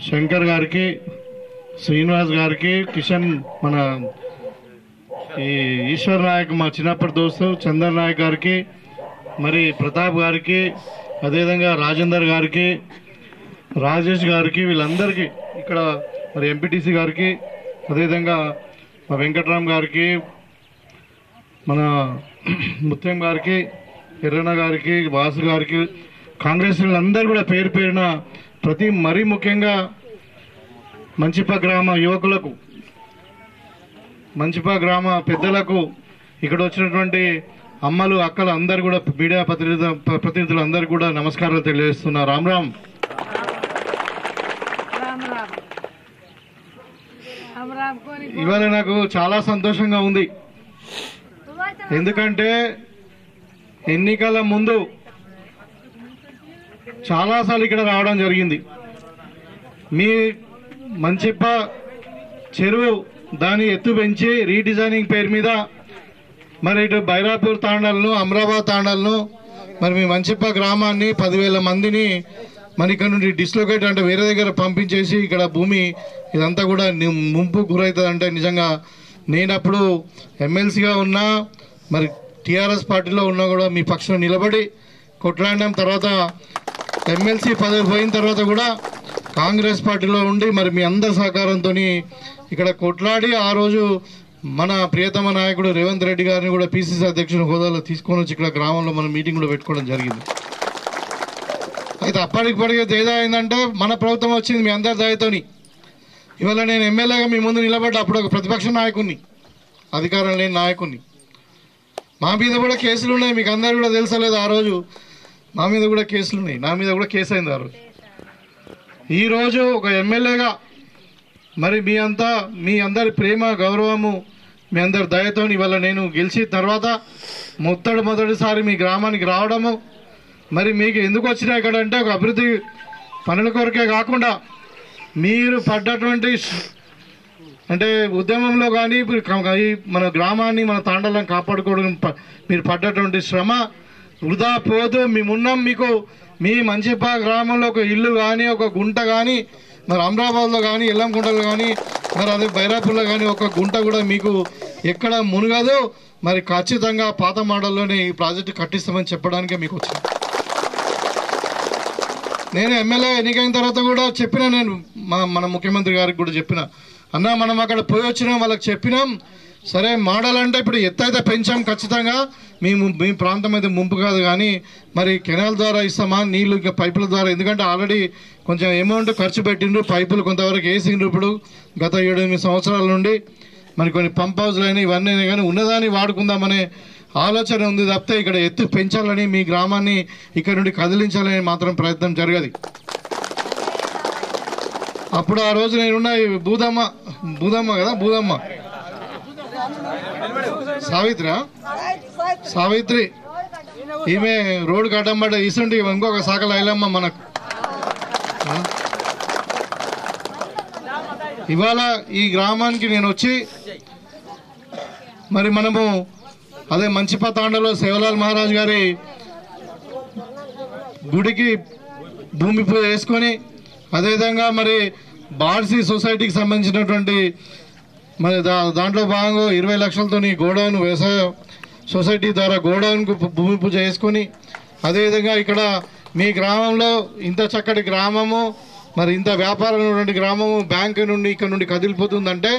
శంకర్ గారికి, శ్రీనివాస్ గారికి, కిషన్ మన ఈ ఈశ్వర్ నాయక్ మా చిన్నప్పటి దోస్తు చందర్ నాయక్ గారికి, మరి ప్రతాప్ గారికి, అదేవిధంగా రాజేందర్ గారికి, రాజేష్ గారికి, వీళ్ళందరికీ ఇక్కడ మరి ఎంపీటీసీ గారికి, అదేవిధంగా మా వెంకట్రామ్ గారికి, మన ముత్యం గారికి, ఎర్రన్న గారికి, వాసు గారికి, కాంగ్రెస్ అందరూ కూడా పేరు పేరున మరీ ముఖ్యంగా మంచిప గ్రామ యువకులకు, మంచిప గ్రామ పెద్దలకు, ఇక్కడ వచ్చినటువంటి అమ్మలు, అక్కలు అందరు కూడా, మీడియా ప్రతినిధులు అందరూ కూడా నమస్కారాలు తెలియజేస్తున్నా. రామ్ రామ్. ఇవాళ నాకు చాలా సంతోషంగా ఉంది. ఎందుకంటే ఎన్నికల ముందు చాలాసార్లు ఇక్కడ రావడం జరిగింది. మీ మంచిప్ప చెరువు దాని ఎత్తు పెంచి రీడిజైనింగ్ పేరు మీద మరి ఇటు బైరాపూర్ తాండాలను, అమరాబాద్ తాండాలను, మరి మీ మంచిప్ప గ్రామాన్ని 10,000 మందిని మరి ఇక్కడ నుండి డిస్లొకేట్ అంటే వేరే దగ్గర పంపించేసి ఇక్కడ భూమి ఇదంతా కూడా ముంపు గురవుతుంది. అంటే నిజంగా నేను అప్పుడు ఎమ్మెల్సీగా ఉన్నా, మరి టీఆర్ఎస్ పార్టీలో ఉన్నా కూడా మీ పక్షంలో నిలబడి కొట్లాడినాం. తర్వాత ఎమ్మెల్సీ పదవి పోయిన తర్వాత కూడా కాంగ్రెస్ పార్టీలో ఉండి మరి మీ అందరి సహకారంతో ఇక్కడ కొట్లాడి ఆ రోజు మన ప్రియతమ నాయకుడు రేవంత్ రెడ్డి గారిని కూడా పిసిసి అధ్యక్షుని హోదాలో తీసుకొని వచ్చి ఇక్కడ గ్రామంలో మనం మీటింగ్ కూడా పెట్టుకోవడం జరిగింది. అయితే అప్పటికిప్పటికే తేడా అయిందంటే మన ప్రభుత్వం వచ్చింది మీ అందరి దయతోని. ఇవాళ నేను ఎమ్మెల్యేగా మీ ముందు నిలబడ్డా, అప్పుడు ఒక ప్రతిపక్ష నాయకుడిని, అధికారం లేని నాయకుడిని. మా మీద కూడా కేసులు ఉన్నాయి, మీకు అందరూ కూడా తెలుసలేదు. ఆ రోజు మా మీద కూడా కేసులు ఉన్నాయి, నా మీద కూడా కేసు అయింది ఆ రోజు. ఈరోజు ఒక ఎమ్మెల్యేగా మరి మీ అందరి ప్రేమ, గౌరవము, మీ అందరి దయతో ఇవాళ నేను గెలిచిన తర్వాత మొదటిసారి మీ గ్రామానికి రావడము, మరి మీకు ఎందుకు వచ్చినా ఇక్కడ అంటే ఒక అభివృద్ధి పనుల కొరకే కాకుండా మీరు పడ్డటువంటి అంటే ఉద్యమంలో కానీ మన గ్రామాన్ని, మన తాండాలను కాపాడుకోవడం మీరు పడ్డటువంటి శ్రమ వృధా పోదు. మేమున్నాం. మీకు మీ మంచిపా గ్రామంలో ఒక ఇల్లు కానీ, ఒక గుంట కానీ, మరి అమరాబాద్లో కానీ, ఎల్లంకుంటలో కానీ, మరి అదే బైరాపూర్లో కానీ ఒక గుంట కూడా మీకు ఎక్కడ మునగదు. మరి ఖచ్చితంగా పాత మోడల్లోనే ఈ ప్రాజెక్టు కట్టిస్తామని చెప్పడానికే మీకు వచ్చింది. నేను ఎమ్మెల్యే ఎన్నికైన తర్వాత కూడా చెప్పిన, నేను మన ముఖ్యమంత్రి గారికి కూడా చెప్పిన, అన్న మనం అక్కడ పోయి వచ్చినాం, వాళ్ళకి చెప్పినాం, సరే మోడల్ అంటే ఇప్పుడు ఎత్తైతే పెంచాం ఖచ్చితంగా, మీ ప్రాంతం అయితే ముంపు కాదు, కానీ మరి కెనాల్ ద్వారా ఇస్తామా నీళ్ళు, ఇంకా పైపుల ద్వారా, ఎందుకంటే ఆల్రెడీ కొంచెం అమౌంట్ ఖర్చు పెట్టిండ్రు, పైపులు కొంతవరకు వేసిండ్రు. ఇప్పుడు గత 7-8 సంవత్సరాల నుండి మరి కొన్ని పంప్ హౌస్లు అయినా ఇవన్నీ అయినా కానీ ఉన్నదాన్ని వాడుకుందామనే ఆలోచన ఉంది తప్పితే ఇక్కడ ఎత్తు పెంచాలని, మీ గ్రామాన్ని ఇక్కడ నుండి కదిలించాలని మాత్రం ప్రయత్నం జరగదు. అప్పుడు ఆ రోజు నేనున్న భూదమ్మ కదా, సావిత్రి ఈమె రోడ్డు కట్టంబడ్డ ఇసుంటి ఇంకొక శాఖల ఐలమ్మ మనకు. ఇవాళ ఈ గ్రామానికి నేను వచ్చి మరి మనము అదే మంచిప తాండలో సేవలాల్ మహారాజ్ గారి గుడికి భూమి పూజ చేసుకొని, అదేవిధంగా మరి బార్సీ సొసైటీకి సంబంధించినటువంటి మరి దాంట్లో భాగంగా 20 లక్షలతో గోడౌన్, వ్యవసాయ సొసైటీ ద్వారా గోడౌన్కు భూమి పూజ చేసుకొని, అదేవిధంగా ఇక్కడ మీ గ్రామంలో ఇంత చక్కటి గ్రామము, మరి ఇంత వ్యాపారం ఉన్నటువంటి గ్రామము బ్యాంకు నుండి ఇక్కడ నుండి కదిలిపోతుందంటే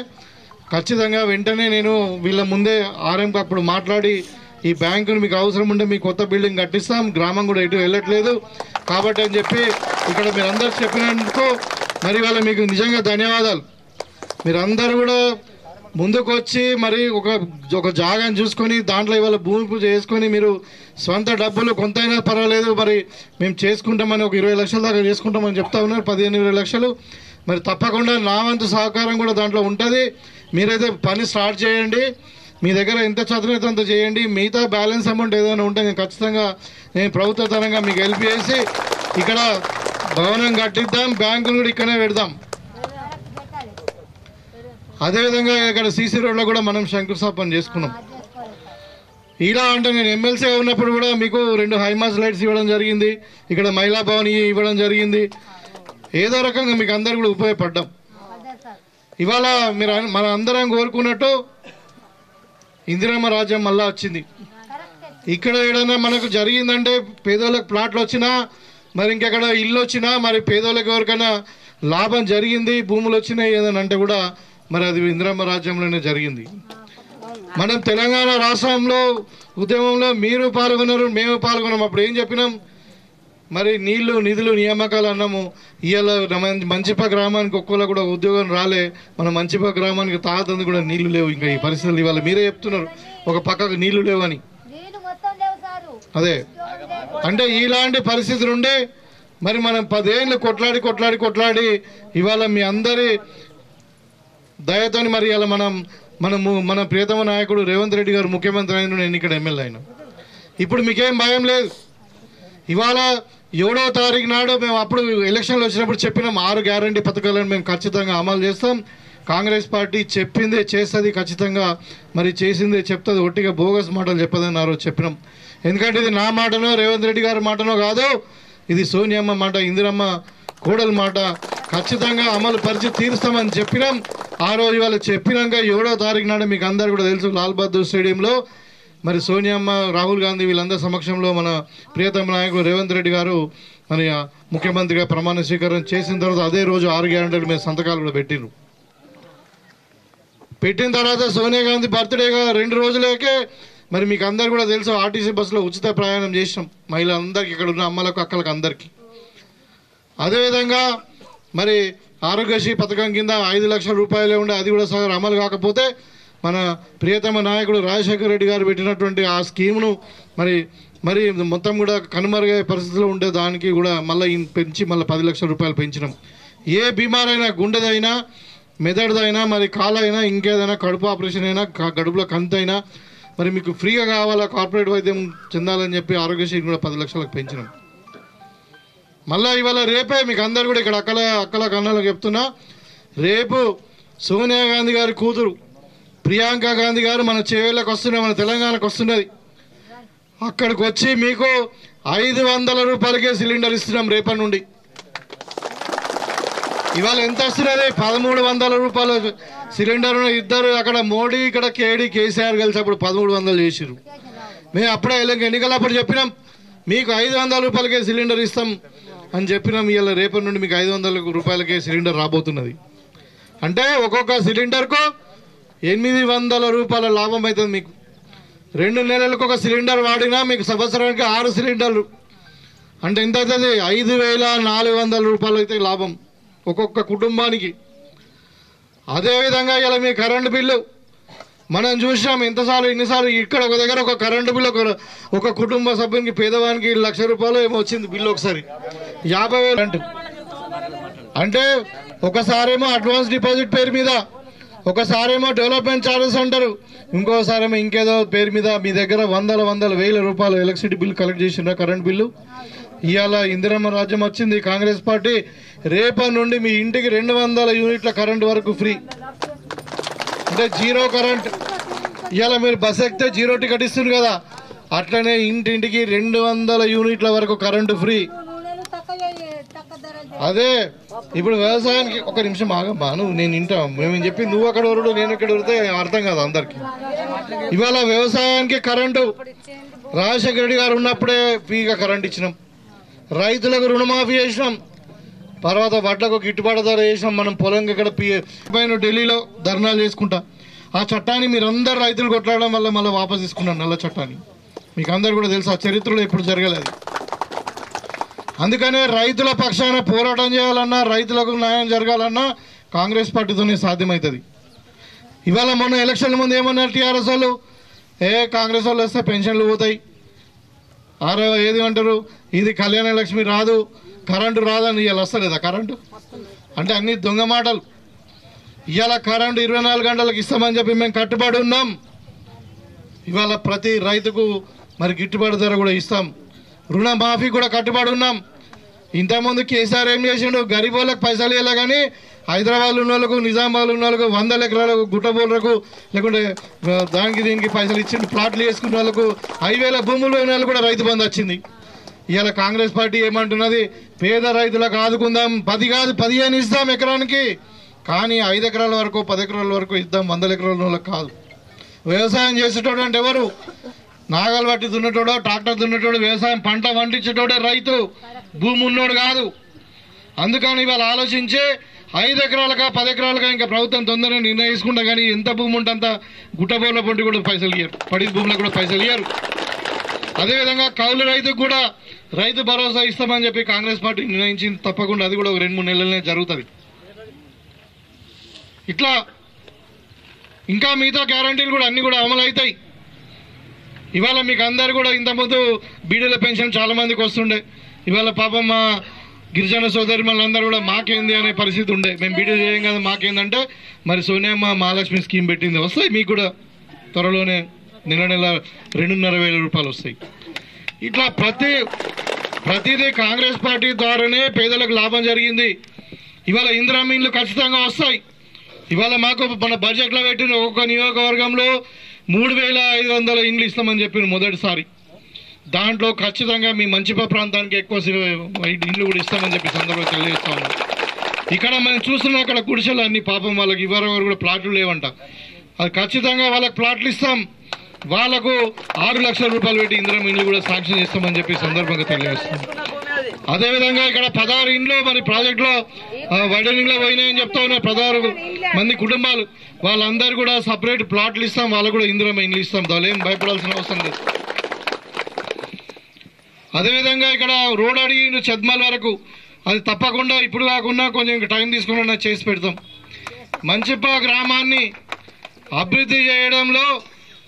ఖచ్చితంగా వెంటనే నేను వీళ్ళ ముందే ఆర్ఎంకి అప్పుడు మాట్లాడి ఈ బ్యాంకును మీకు అవసరం ఉంటే మీ కొత్త బిల్డింగ్ కట్టిస్తాం, గ్రామం కూడా ఎటు వెళ్ళట్లేదు కాబట్టి అని చెప్పి ఇక్కడ మీరందరూ చెప్పినందుకు మరి వాళ్ళ మీకు నిజంగా ధన్యవాదాలు. మీరందరూ కూడా ముందుకు వచ్చి మరి ఒక జాగాను చూసుకొని దాంట్లో ఇవాళ భూమి పూజ చేసుకొని మీరు సొంత డబ్బులు కొంతైనా పర్వాలేదు మరి మేము చేసుకుంటామని ఒక 20 లక్షల దాకా చేసుకుంటామని చెప్తా ఉన్నారు, 15-20 లక్షలు. మరి తప్పకుండా నా వంతు సహకారం కూడా దాంట్లో ఉంటుంది. మీరైతే పని స్టార్ట్ చేయండి, మీ దగ్గర ఎంత చదువునైతే అంత చేయండి, మిగతా బ్యాలెన్స్ అమౌంట్ ఏదైనా ఉంటే నేను ఖచ్చితంగా ప్రభుత్వ తరంగా మీకు హెల్ప్ చేసి ఇక్కడ భవనం కట్టిద్దాం, బ్యాంకులు కూడా ఇక్కడనే పెడదాం. అదేవిధంగా ఇక్కడ సీసీ రోడ్లో కూడా మనం శంకుస్థాపన చేసుకున్నాం. ఇలా అంటే నేను ఎమ్మెల్సీగా ఉన్నప్పుడు కూడా మీకు 2 హైమాస్ లైట్స్ ఇవ్వడం జరిగింది, ఇక్కడ మహిళా భవన్ ఇవ్వడం జరిగింది. ఏదో రకంగా మీకు అందరు కూడా ఉపయోగపడ్డాం. ఇవాళ మీరు మన అందరం కోరుకున్నట్టు ఇందిరమ్మ రాజ్యం మళ్ళా వచ్చింది. ఇక్కడ ఏదైనా మనకు జరిగిందంటే పేదోళ్ళకి ప్లాట్లు వచ్చినా, మరి ఇంకెక్కడ ఇల్లు వచ్చినా, మరి పేదోళ్ళకి ఎవరికైనా లాభం జరిగింది, భూములు వచ్చినాయి ఏదైనా అంటే కూడా మరి అది ఇందిరమ్మ రాజ్యంలోనే జరిగింది. మనం తెలంగాణ రాష్ట్రంలో ఉద్యమంలో మీరు పాల్గొన్నారు, మేము పాల్గొన్నాం. అప్పుడు ఏం చెప్పినాం? మరి నీళ్లు నిధులు నియామకాలు అన్నాము. ఇవాళ మంచిప గ్రామానికి ఒక్కళ్ళ కూడా ఉద్యోగం రాలే. మన మంచిప గ్రామానికి తాగతందుకు కూడా నీళ్లు లేవు. ఇంకా ఈ పరిస్థితులు ఇవాళ మీరే చెప్తున్నారు ఒక పక్కకు నీళ్లు లేవని. అదే అంటే ఇలాంటి పరిస్థితులు ఉండే మరి మనం 10 ఏళ్ళు కొట్లాడి ఇవాళ మీ అందరి దయతోని మరి ఇవాళ మన ప్రియతమ నాయకుడు రేవంత్ రెడ్డి గారు ముఖ్యమంత్రి అయిన, నేను ఇక్కడ ఎమ్మెల్యే అయినా. ఇప్పుడు మీకేం భయం లేదు. ఇవాళ 7వ తారీఖు నాడు మేము అప్పుడు ఎలక్షన్లు వచ్చినప్పుడు చెప్పినాం 6 గ్యారంటీ పథకాలను మేము ఖచ్చితంగా అమలు చేస్తాం. కాంగ్రెస్ పార్టీ చెప్పిందే చేస్తుంది, ఖచ్చితంగా మరి చేసిందే చెప్తుంది, ఒట్టిగా బోగస్ మాటలు చెప్పదని ఆ రోజు చెప్పినాం. ఎందుకంటే ఇది నా మాటనో రేవంత్ రెడ్డి గారి మాటనో కాదు, ఇది సోనియమ్మ మాట, ఇందిరమ్మ కోడల మాట. ఖచ్చితంగా అమలు పరిచి తీరుస్తామని చెప్పినాం ఆ రోజు. ఇవాళ చెప్పినాక 7వ తారీఖు నాడు మీకు అందరు కూడా తెలుసు లాల్ బహదూర్ స్టేడియంలో మరి సోనియమ్మ, రాహుల్ గాంధీ వీళ్ళందరి సమక్షంలో మన ప్రియతమ నాయకుడు రేవంత్ రెడ్డి గారు మరి ముఖ్యమంత్రిగా ప్రమాణ స్వీకారం చేసిన తర్వాత అదే రోజు 6 గ్యారెంటీల మీద సంతకాలు కూడా పెట్టిన తర్వాత సోనియా గాంధీ బర్త్డేగా 2 రోజులకే మరి మీకు అందరు కూడా తెలుసు ఆర్టీసీ బస్సులో ఉచిత ప్రయాణం చేసినాం మహిళలందరికీ, ఇక్కడ ఉన్న అమ్మలకు అక్కలకు అందరికీ. అదేవిధంగా మరి ఆరోగ్యశ్రీ పథకం కింద 5 లక్షల రూపాయలే ఉండే, అది కూడా సగం అమలు కాకపోతే మన ప్రియతమ నాయకుడు రాజశేఖర రెడ్డి గారు పెట్టినటువంటి ఆ స్కీమ్ను మరి మొత్తం కూడా కనుమరుగయ్యే పరిస్థితిలో ఉండే దానికి కూడా మళ్ళీ పెంచి మళ్ళీ 10 లక్షల రూపాయలు పెంచినాం. ఏ బీమారైనా, గుండెదైనా, మెదడుదైనా, మరి కాలైనా, ఇంకేదైనా, కడుపు ఆపరేషన్ అయినా, గడుపులో కంతైనా మరి మీకు ఫ్రీగా కావాలా, కార్పొరేట్ వైద్యం చెందాలని చెప్పి ఆరోగ్యశ్రీ కూడా 10 లక్షలకు పెంచినాం. మళ్ళీ ఇవాళ రేపే మీకు అందరు కూడా ఇక్కడ అక్కల కన్నాలకు చెప్తున్నా, రేపు సోనియా గాంధీ గారి కూతురు ప్రియాంక గాంధీ గారు మన చేవేళ్ళకి వస్తున్నది, మన తెలంగాణకు వస్తున్నది. అక్కడికి వచ్చి మీకు 500 రూపాయలకే సిలిండర్ ఇస్తున్నాం రేపటి నుండి. ఇవాళ ఎంత వస్తున్నది? 1300 రూపాయల సిలిండర్. ఇద్దరు అక్కడ మోడీ, ఇక్కడ కేసీఆర్ కలిసి అప్పుడు 1300 చేసిరు. మేము అప్పుడే ఎన్నికలప్పుడు చెప్పినాం మీకు 500 రూపాయలకే సిలిండర్ ఇస్తాం అని చెప్పినాం. ఇవాళ రేపటి నుండి మీకు 500 రూపాయలకే సిలిండర్ రాబోతున్నది. అంటే ఒక్కొక్క సిలిండర్కు 800 రూపాయల లాభం అవుతుంది మీకు. 2 నెలలకు ఒక సిలిండర్ వాడినా మీకు సంవత్సరానికి 6 సిలిండర్లు అంటే ఎంత అవుతుంది? 5400 రూపాయలు అయితే లాభం ఒక్కొక్క కుటుంబానికి. అదేవిధంగా ఇలా మీ కరెంటు బిల్లు మనం చూసినాం ఎన్నిసార్లు ఇక్కడ ఒక దగ్గర ఒక కరెంటు బిల్లు ఒక కుటుంబ సభ్యునికి పేదవానికి 1,00,000 రూపాయలు ఏమో వచ్చింది బిల్లు. ఒకసారి 50,000 అంటే ఒకసారేమో అడ్వాన్స్ డిపాజిట్ పేరు మీద, ఒకసారేమో డెవలప్మెంట్ ఛార్జెస్ అంటారు, ఇంకోసారేమో ఇంకేదో పేరు మీద మీ దగ్గర వందల వేల రూపాయలు ఎలక్ట్రిసిటీ బిల్లు కలెక్ట్ చేసిన కరెంట్ బిల్లు. ఇవాళ ఇందిరమ్మ రాజ్యం వచ్చింది కాంగ్రెస్ పార్టీ. రేపటి నుండి మీ ఇంటికి 200 యూనిట్ల కరెంట్ వరకు ఫ్రీ, అంటే జీరో కరెంట్. ఇవాళ మీరు బస్ ఎక్కితే జీరో టికెట్ ఇస్తుంది కదా, అట్లనే ఇంటింటికి 200 యూనిట్ల వరకు కరెంటు ఫ్రీ. అదే ఇప్పుడు వ్యవసాయానికి ఒక నిమిషం ఆగమ్మాను, నేను వింటా. మేము చెప్పి నువ్వు అక్కడ వరుడు నేను ఇక్కడ వరితే అర్థం కాదు అందరికి. ఇవాళ వ్యవసాయానికి కరెంటు రాజశేఖర రెడ్డి గారు ఉన్నప్పుడే ఫ్రీగా కరెంట్ ఇచ్చినాం, రైతులకు రుణమాఫీ చేసినాం, తర్వాత వడ్లకు గిట్టుబాటు ధర చేసినాం. మనం పొలం ఇక్కడ పైన ఢిల్లీలో ధర్నాలు చేసుకుంటా ఆ చట్టాన్ని మీరందరూ రైతులు కొట్లాడడం వల్ల మళ్ళీ వాపసు తీసుకున్నాం నల్ల చట్టాన్ని. మీకు అందరు కూడా తెలుసు, ఆ చరిత్రలో ఎప్పుడు జరగలేదు. అందుకనే రైతుల పక్షాన పోరాటం చేయాలన్నా, రైతులకు న్యాయం జరగాలన్నా కాంగ్రెస్ పార్టీతోనే సాధ్యమవుతుంది. ఇవాళ మొన్న ఎలక్షన్ల ముందు ఏమన్నారు టీఆర్ఎస్ వాళ్ళు? కాంగ్రెస్ వాళ్ళు వస్తే పెన్షన్లు పోతాయి, ఏది అంటారు, ఇది కళ్యాణ లక్ష్మి రాదు, కరెంటు రాదని. ఇవాళ వస్తలేదా కరెంటు? అంటే అన్ని దొంగ మాటలు. ఇవాళ కరెంటు 24 గంటలకు ఇస్తామని చెప్పి మేము కట్టుబడి ఉన్నాం. ఇవాళ ప్రతి రైతుకు మరి గిట్టుబాటు ధర కూడా ఇస్తాం, రుణమాఫీ కూడా కట్టుబడి ఉన్నాం. ఇంతకుముందు కేసీఆర్ ఏం చేసిండు? గరీబ్ వాళ్ళకి పైసలు ఇవ్వలే కానీ హైదరాబాద్ ఉన్న వాళ్ళకు, నిజామాబాద్ ఉన్న వాళ్ళకు, 100 ఎకరాలకు గుట్టబోళ్ళకు లేకుంటే దానికి దీనికి పైసలు ఇచ్చిండు. ప్లాట్లు వేసుకున్న వాళ్ళకు, హైవేల భూములు ఉన్న వాళ్ళు కూడా రైతు బంధు వచ్చింది. ఇవాళ కాంగ్రెస్ పార్టీ ఏమంటున్నది? పేద రైతులకు ఆదుకుందాం, 10 కాదు 15 ఇస్తాం ఎకరానికి, కానీ 5 ఎకరాల వరకు 10 ఎకరాల వరకు ఇద్దాం, 100 ఎకరాల వాళ్ళకి కాదు. వ్యవసాయం చేసేటోడు అంటే ఎవరు? నాగలు పట్టి దున్నటోడో, ట్రాక్టర్ దున్నటోడు, వ్యవసాయం పంట పండించేటోడే రైతు, భూమి ఉన్నోడు కాదు. అందుకని ఇవాళ ఆలోచించి 5 ఎకరాలకా 10 ఎకరాలకా ఇంకా ప్రభుత్వం తొందరగా నిర్ణయించుకుంటా కానీ ఎంత భూమి ఉంటే అంత గుట్టబోల పొంటి కూడా పైసలు ఇయ్యరు, పడి భూములకు కూడా పైసలు ఇయ్యరు. అదేవిధంగా కౌలు రైతుకు కూడా రైతు భరోసా ఇస్తామని చెప్పి కాంగ్రెస్ పార్టీ నిర్ణయించింది. తప్పకుండా అది కూడా ఒక 2-3 నెలలనే జరుగుతుంది. ఇట్లా ఇంకా మిగతా గ్యారంటీలు కూడా అన్ని కూడా అమలు అవుతాయి. ఇవాళ మీకు అందరు కూడా ఇంతకుముందు బీడీల పెన్షన్ చాలా మందికి వస్తుండే. ఇవాళ పాపం మా గిరిజన సోదరి మళ్ళందరూ కూడా మాకేంది అనే పరిస్థితి ఉండే. మేము బీడీలు చేయం కదా మాకేందంటే మరి సోనియమ్మ మహాలక్ష్మి స్కీమ్ పెట్టింది. వస్తాయి మీకు కూడా త్వరలోనే, నెల 2,500 రూపాయలు వస్తాయి. ఇట్లా ప్రతిదీ కాంగ్రెస్ పార్టీ ద్వారానే పేదలకు లాభం జరిగింది. ఇవాళ ఇందిరమ్మ ఇండ్లు ఖచ్చితంగా వస్తాయి. ఇవాళ మాకు మన బడ్జెట్లో పెట్టిన ఒక్కొక్క నియోజకవర్గంలో 3,500 ఇండ్లు ఇస్తామని చెప్పిన మొదటిసారి. దాంట్లో ఖచ్చితంగా మీ మంచిప ప్రాంతానికి ఎక్కువ ఇండ్లు కూడా ఇస్తామని చెప్పి సందర్భంగా తెలియజేస్తాము. ఇక్కడ మనం చూస్తున్నాం అక్కడ గుడిసెలు అన్ని పాపం వాళ్ళకి ఇవ్వరు కూడా ప్లాట్లు లేవంట. అది ఖచ్చితంగా వాళ్ళకి ప్లాట్లు ఇస్తాం. వాళ్ళకు 6 లక్షల రూపాయలు పెట్టి ఇందిరమ్మ ఇండ్లు కూడా శాంక్షన్ చేస్తామని చెప్పి సందర్భంగా తెలియజేస్తాం. అదేవిధంగా ఇక్కడ 16 ఇండ్లు మరి ప్రాజెక్టులో వైడనింగ్లో పోయినాయని చెప్తా ఉన్నారు. 16 మంది కుటుంబాలు వాళ్ళందరూ కూడా సపరేట్ ప్లాట్లు ఇస్తాం. వాళ్ళకు కూడా ఇందిరమ్మ ఇండ్లు ఇస్తాం. దాని ఏం భయపడాల్సిన అవసరం లేదు. అదేవిధంగా ఇక్కడ రోడ్ అడిగి చెద్మల్ వరకు అది తప్పకుండా ఇప్పుడు కాకుండా కొంచెం టైం తీసుకుని చేసి పెడతాం. మంచిప గ్రామాన్ని అభివృద్ధి చేయడంలో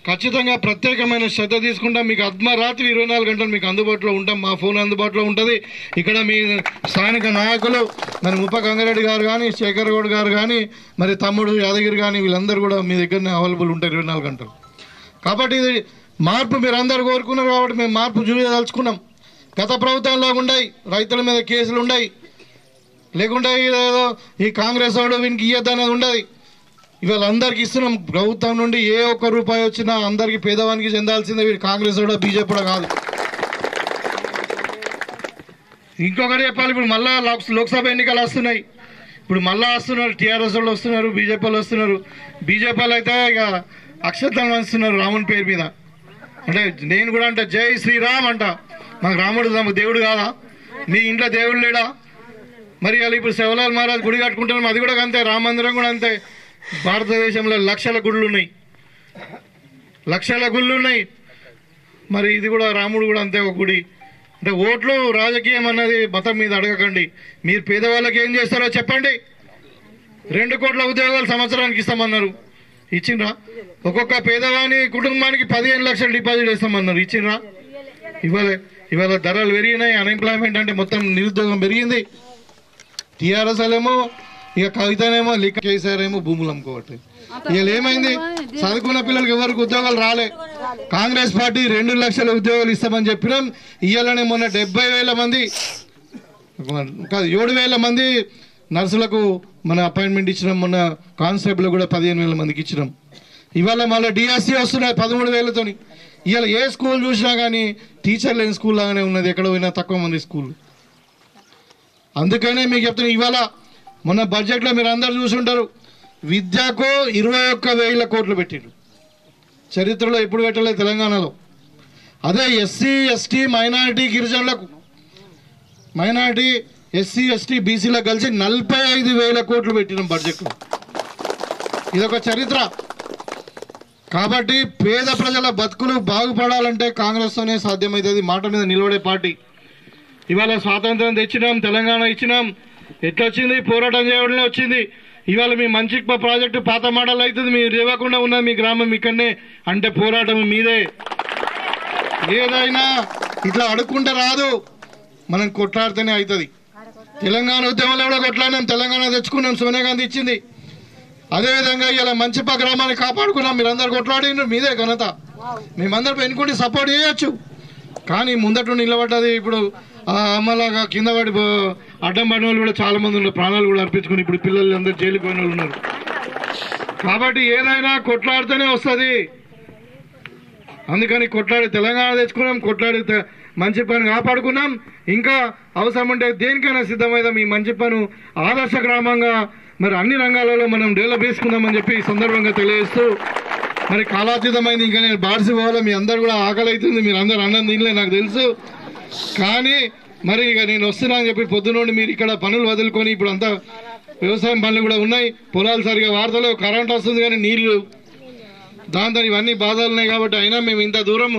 ఖచ్చితంగా ప్రత్యేకమైన శ్రద్ధ తీసుకుంటాం. మీకు అర్ధరాత్రి 24 గంటలు మీకు అందుబాటులో ఉంటాం. మా ఫోన్ అందుబాటులో ఉంటుంది. ఇక్కడ మీ స్థానిక నాయకులు మరి ముప్ప గంగారెడ్డి గారు కానీ, శేఖర్ గౌడ్ గారు కానీ, మరి తమ్ముడు యాదగిరి కానీ వీళ్ళందరూ కూడా మీ దగ్గరనే అవైలబుల్ ఉంటారు 24 గంటలు. కాబట్టి ఇది మార్పు మీరు అందరు కోరుకున్నారు కాబట్టి మేము మార్పు చూడదలుచుకున్నాం. గత ప్రభుత్వంలో ఉన్నాయి రైతుల మీద కేసులు ఉన్నాయి, లేకుంటే ఏదో ఈ కాంగ్రెస్ వాడు వీనికి ఇయ్యద్దు అనేది ఉండదు. ఇవాళ అందరికి ఇస్తున్నాం. ప్రభుత్వం నుండి ఏ ఒక్క రూపాయి వచ్చినా అందరికి పేదవానికి చెందాల్సిందే. వీడు కాంగ్రెస్ కూడా బీజేపీ కూడా కాదు. ఇంకొకటి చెప్పాలి, ఇప్పుడు మళ్ళా లోక్సభ ఎన్నికలు వస్తున్నాయి. ఇప్పుడు మళ్ళా వస్తున్నారు, టీఆర్ఎస్ వాళ్ళు వస్తున్నారు, బీజేపీ వాళ్ళు వస్తున్నారు. బీజేపీ వాళ్ళు అయితే ఇక అక్షతలు వస్తున్నారు రాముని పేరు మీద. అంటే నేను కూడా అంటే జై శ్రీరామ్ అంట. మాకు రాముడు దేవుడు కాదా? మీ ఇంట్లో దేవుడు లేడా? మరి వాళ్ళు ఇప్పుడు శివలాల్ మహారాజ్ గుడి కట్టుకుంటున్నాం, అది కూడా అంతే. రామ మందిరం కూడా అంతే. భారతదేశంలో లక్షల గుళ్ళు ఉన్నాయి. మరి ఇది కూడా రాముడు కూడా అంతే ఒక గుడి. అంటే ఓట్లు రాజకీయం అన్నది మతం మీద అడగకండి. మీరు పేదవాళ్ళకి ఏం చేస్తారో చెప్పండి. 2 కోట్ల ఉద్యోగాలు సంవత్సరానికి ఇస్తామన్నారు, ఇచ్చిండ్రా? ఒక్కొక్క పేదవాని కుటుంబానికి 15 లక్షలు డిపాజిట్ ఇస్తామన్నారు, ఇచ్చిండ్రా? ఇవాళ ధరలు పెరిగినాయి. అన్ఎంప్లాయ్మెంట్ అంటే మొత్తం నిరుద్యోగం పెరిగింది. టీఆర్ఎస్ ఏమో ఇక కవితనేమో లిక్క చేశారేమో భూములు అమ్ముకోవట్టు. ఇవాళ ఏమైంది? చదువుకున్న పిల్లలకి ఎవరికి ఉద్యోగాలు రాలే. కాంగ్రెస్ పార్టీ 2 లక్షల ఉద్యోగాలు ఇస్తామని చెప్పినాం. ఇవాళనే మొన్న 70,000 మంది కాదు 7,000 మంది నర్సులకు మన అపాయింట్మెంట్ ఇచ్చినాం. మొన్న కానిస్టేబుల్ కూడా 15,000 మందికి ఇచ్చినాం. ఇవాళ మళ్ళీ డిఎస్సీ వస్తున్నాయి 13,000తో. ఇవాళ ఏ స్కూల్ చూసినా కానీ టీచర్ లేని స్కూల్ లాగానే ఉన్నది. ఎక్కడ పోయినా తక్కువ మంది స్కూల్. అందుకనే మీకు చెప్తున్నా, ఇవాళ మొన్న బడ్జెట్లో మీరు అందరు చూసుంటారు, విద్యకు 21,000 కోట్లు పెట్టిండ్రు. చరిత్రలో ఎప్పుడు పెట్టలేదు తెలంగాణలో. అదే ఎస్సీ ఎస్టీ మైనారిటీ గిరిజనులకు, మైనారిటీ ఎస్సీ ఎస్టీ బీసీలకు కలిసి 45,000 కోట్లు పెట్టినాం బడ్జెట్లో. ఇదొక చరిత్ర. కాబట్టి పేద ప్రజల బతుకులు బాగుపడాలంటే కాంగ్రెస్తోనే సాధ్యమవుతుంది. మాట మీద నిలబడే పార్టీ. ఇవాళ స్వాతంత్రం తెచ్చినాం, తెలంగాణ ఇచ్చినాం. ఎట్లా వచ్చింది? పోరాటం చేయడంలో వచ్చింది. ఇవాళ మీ మంచి ప్రాజెక్టు పాత మోడల్ అవుతుంది, మీరు ఇవ్వకుండా ఉన్నది మీ గ్రామం ఇక్కడనే అంటే పోరాటం మీదే. ఏదైనా ఇట్లా అడుక్కుంటే రాదు, మనం కొట్లాడితేనే అవుతుంది. తెలంగాణ ఉద్యమంలో కూడా కొట్లాడినాం, తెలంగాణ తెచ్చుకున్నాం, సోనియా గాంధీ ఇచ్చింది. అదేవిధంగా ఇలా మంచిప గ్రామాన్ని కాపాడుకున్నాం. మీరందరూ కొట్లాడినారు, మీదే ఘనత. మేమందరూ ఎన్నుకుంటే సపోర్ట్ చేయొచ్చు, కానీ ముందట నిలబడ్డది ఇప్పుడు అమ్మలాగా కింద పడి అడ్డం పడిన వాళ్ళు కూడా చాలా మంది ఉన్నారు. ప్రాణాలు కూడా అర్పించుకుని ఇప్పుడు పిల్లలు అందరూ జైలుకి పోయిన వాళ్ళు ఉన్నారు. కాబట్టి ఏదైనా కొట్లాడితేనే వస్తుంది. అందుకని కొట్లాడి తెలంగాణ తెచ్చుకున్నాం, కొట్లాడి మంచి పని కాపాడుకున్నాం. ఇంకా అవసరం ఉంటే దేనికైనా సిద్ధమైదాం. ఈ మంచి పను ఆదర్శ గ్రామంగా మరి అన్ని రంగాలలో మనం డెవలప్ చేసుకుందామని చెప్పి ఈ సందర్భంగా తెలియజేస్తూ, మరి కాలాతీతమైంది. ఇంకా నేను బార్సి పోవాలి, మీ అందరు కూడా ఆకలి అవుతుంది, మీరు అందరు అన్నం తినలే నాకు తెలుసు. కానీ మరి ఇక నేను వస్తున్నా అని చెప్పి పొద్దునుండి మీరు ఇక్కడ పనులు వదులుకొని ఇప్పుడు అంతా వ్యవసాయం పనులు కూడా ఉన్నాయి. పొలాలు సరిగా వాడతలేవు, కరెంట్ వస్తుంది కానీ నీళ్లు, దాంతో ఇవన్నీ బాధలు ఉన్నాయి. కాబట్టి అయినా మేము ఇంత దూరం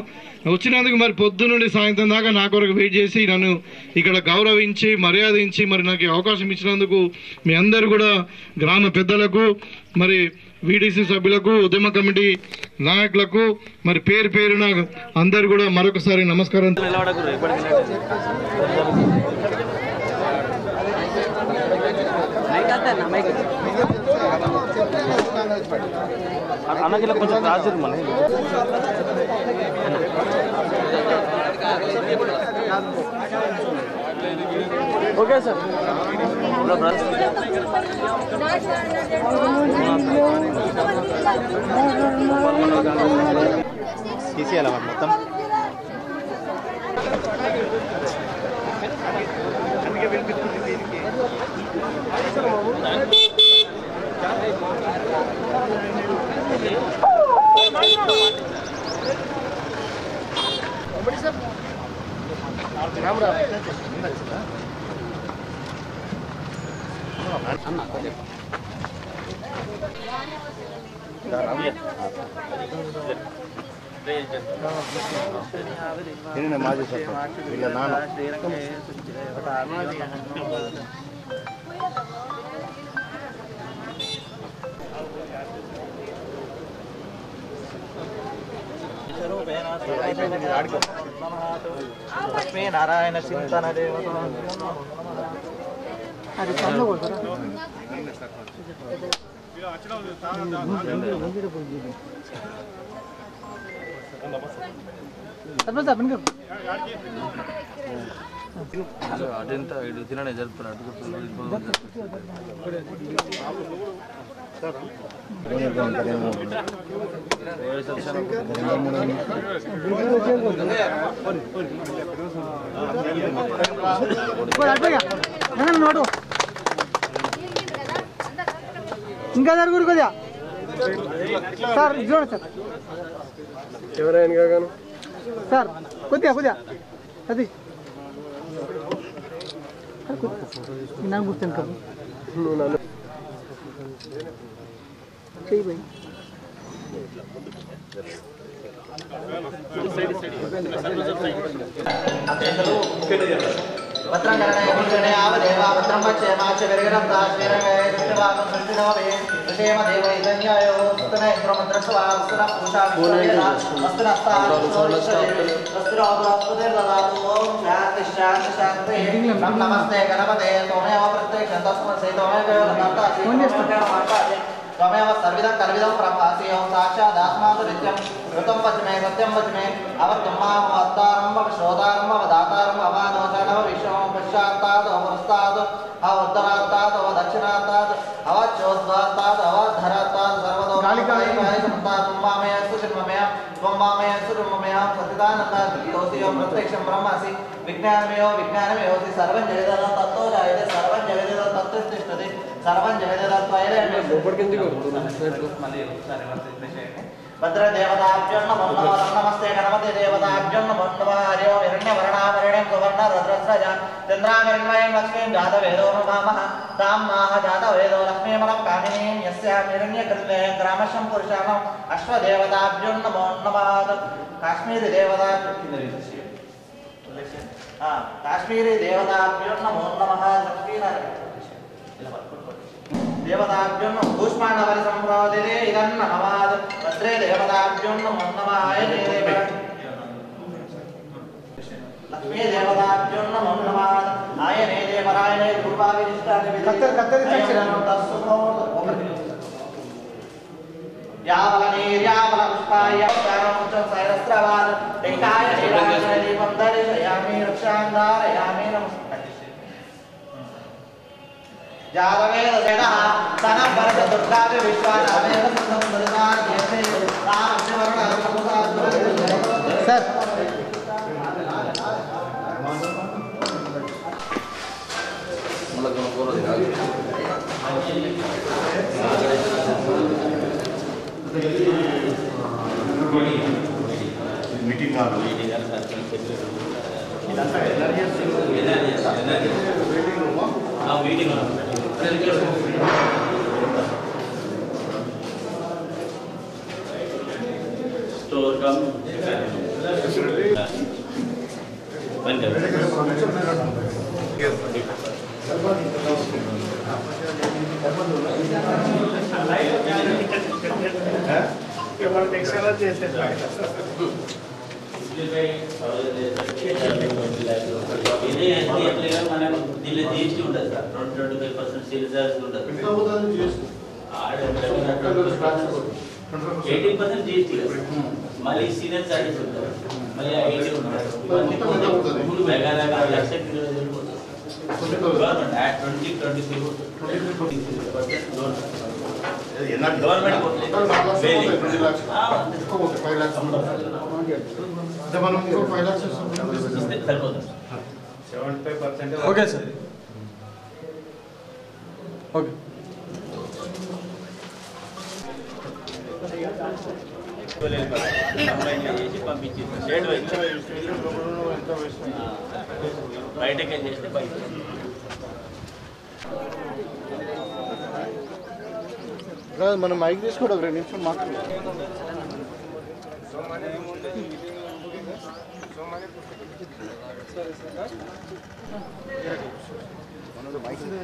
వచ్చినందుకు మరి పొద్దు నుండి సాయంత్రం దాకా నా కొరకు వెయిట్ చేసి నన్ను ఇక్కడ గౌరవించి మర్యాదించి మరి నాకు అవకాశం ఇచ్చినందుకు మీ అందరు కూడా గ్రామ పెద్దలకు, మరి వీడీసీ సభ్యులకు, ఉద్యమ కమిటీ నాయకులకు మరి పేరు పేరున అందరు కూడా మరొకసారి నమస్కారం. అన్నకి కొంచెం రాజు మన ఓకే సార్ తీసేయాలి మొత్తం. అందుకే వినిపిస్తుంది దీనికి. మాజీ సర్పంచ్ వీళ్ళ నాన్న లక్ష్మీ నారాయణ చింతన దేవత అదంతా తిననే జరుపుతున్నాడు. ఇంకా జరుగురు కొద్దిగా సార్ చూడండి సార్ ఎవరైనా కాను సార్ కొద్దిగా కొద్దిగా అది నాకు గుర్తుంది కదా చెయ్యి పోయి నమస్తే గణపతే తోమేవ ప్రత్యక్ష తస్మై त्वमेव सर्विदं कल्विदं ब्रह्मासि ओं साक्षादात्मातु नित्यं ऋतं वचमे सत्यं वचमे अवत्तं मां अवतारं मम श्रोतारं मम दातारं अवानोचनव विश्वं पश्चात्तात् अवस्तात् अवोत्तरात्तात् अवदक्षिणात्तात् अवच्योद्वात्तात् अवधरात्तात् सर्वतो कालिकायसमतात् मामयस्तु जन्ममया त्वं मामयस्तु जन्ममया सतिदानन्दात् योऽसि यो प्रत्यक्षं ब्रह्मासि विज्ञानमयोऽसि सर्वं जगदलं तत्तो जायते सर्वं जगदलं तत्तो तिष्ठति सर्वं जगदलं भद्र देवताभ्यो नमो नमः नमस्ते गणपति देवताभ्यो नमो नमः हरि ओं हिरण्यवर्णाभरणं सुवर्ण रद्रस्रजा चन्द्रामृण्मयं लक्ष्मीं जातवेदो नमामः तां माह जातवेदो लक्ष्मीमलं कामिनीं यस्यां हिरण्यकृते ग्रामशं पुरुषाणाम् अश्वदेवताभ्यो नमो नमः काश्मीरी देवता काश्मीरी देवताभ्यो नमो नमः देवताभ्यो नमः पुष्पाणवरि संप्रोदिते इदं नमः भद्रे देवताभ्यो नमो नमः आयने लक्ष्मी देवताभ्यो नमो नमः आयने देवरायणे रूपाविशिष्टानि यावलनीर्यावलपुष्पाय सहस्रवाद टेकाय दीपं दर्शयामि रक्षां धारयामि नमः जातवेद सेनः सनः भरत दुर्गादि विश्वानामेव सुन्दरनाथ यसे तां शिवर्ण सर मीटिंग मीटिंग स्टोर कम बंद దీనిలో జిఎస్టీ ఉంటుంది సార్ 25% సేల్స్ టాక్స్ ఉంటుంది 18% జిఎస్టీ మళ్ళీ సీనియర్ చార్జెస్ ఉంటాయి మళ్ళీ 80 ఉంటాయి మూడు రకరకాల లక్షలు government act 2024 government okay sir okay బయటకే చేస్తే బయట మనం మైక్ తీసుకోవడం 2 నిమిషాలు మాట్లాడుతున్నాం.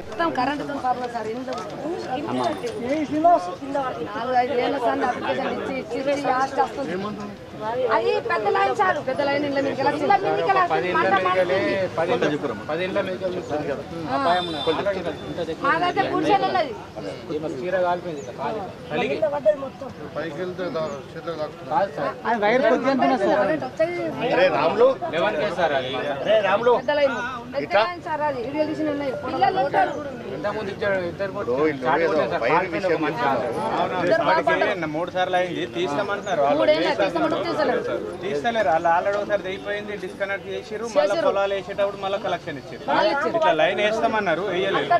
మొత్తం కరెంటుతో ప్రాబ్లం సార్ నాలుగు 5 ఏళ్ళ సార్ అప్లికేషన్ ఇచ్చి లాస్ట్ వస్తుంది. అది పెద్ద లైన్ సార్ పెద్ద లైన్ ఇళ్ళ మీకు మాదైతే పురుషులు ఉన్నది పెద్ద లైన్ సార్ అది వీడియో తీసిన ఉన్నాయి పిల్లలు ఉంటారు మూడు సార్లు అయింది తీస్తామంటున్నారు తీస్తలేరు వాళ్ళు ఆల్రెడీ ఒకసారి అయిపోయింది డిస్కనెక్ట్ చేసిరు మళ్ళీ పొలాలు వేసేటప్పుడు మళ్ళీ కలెక్షన్ ఇచ్చారు ఇట్లా లైన్ వేస్తామన్నారు వేయలేదు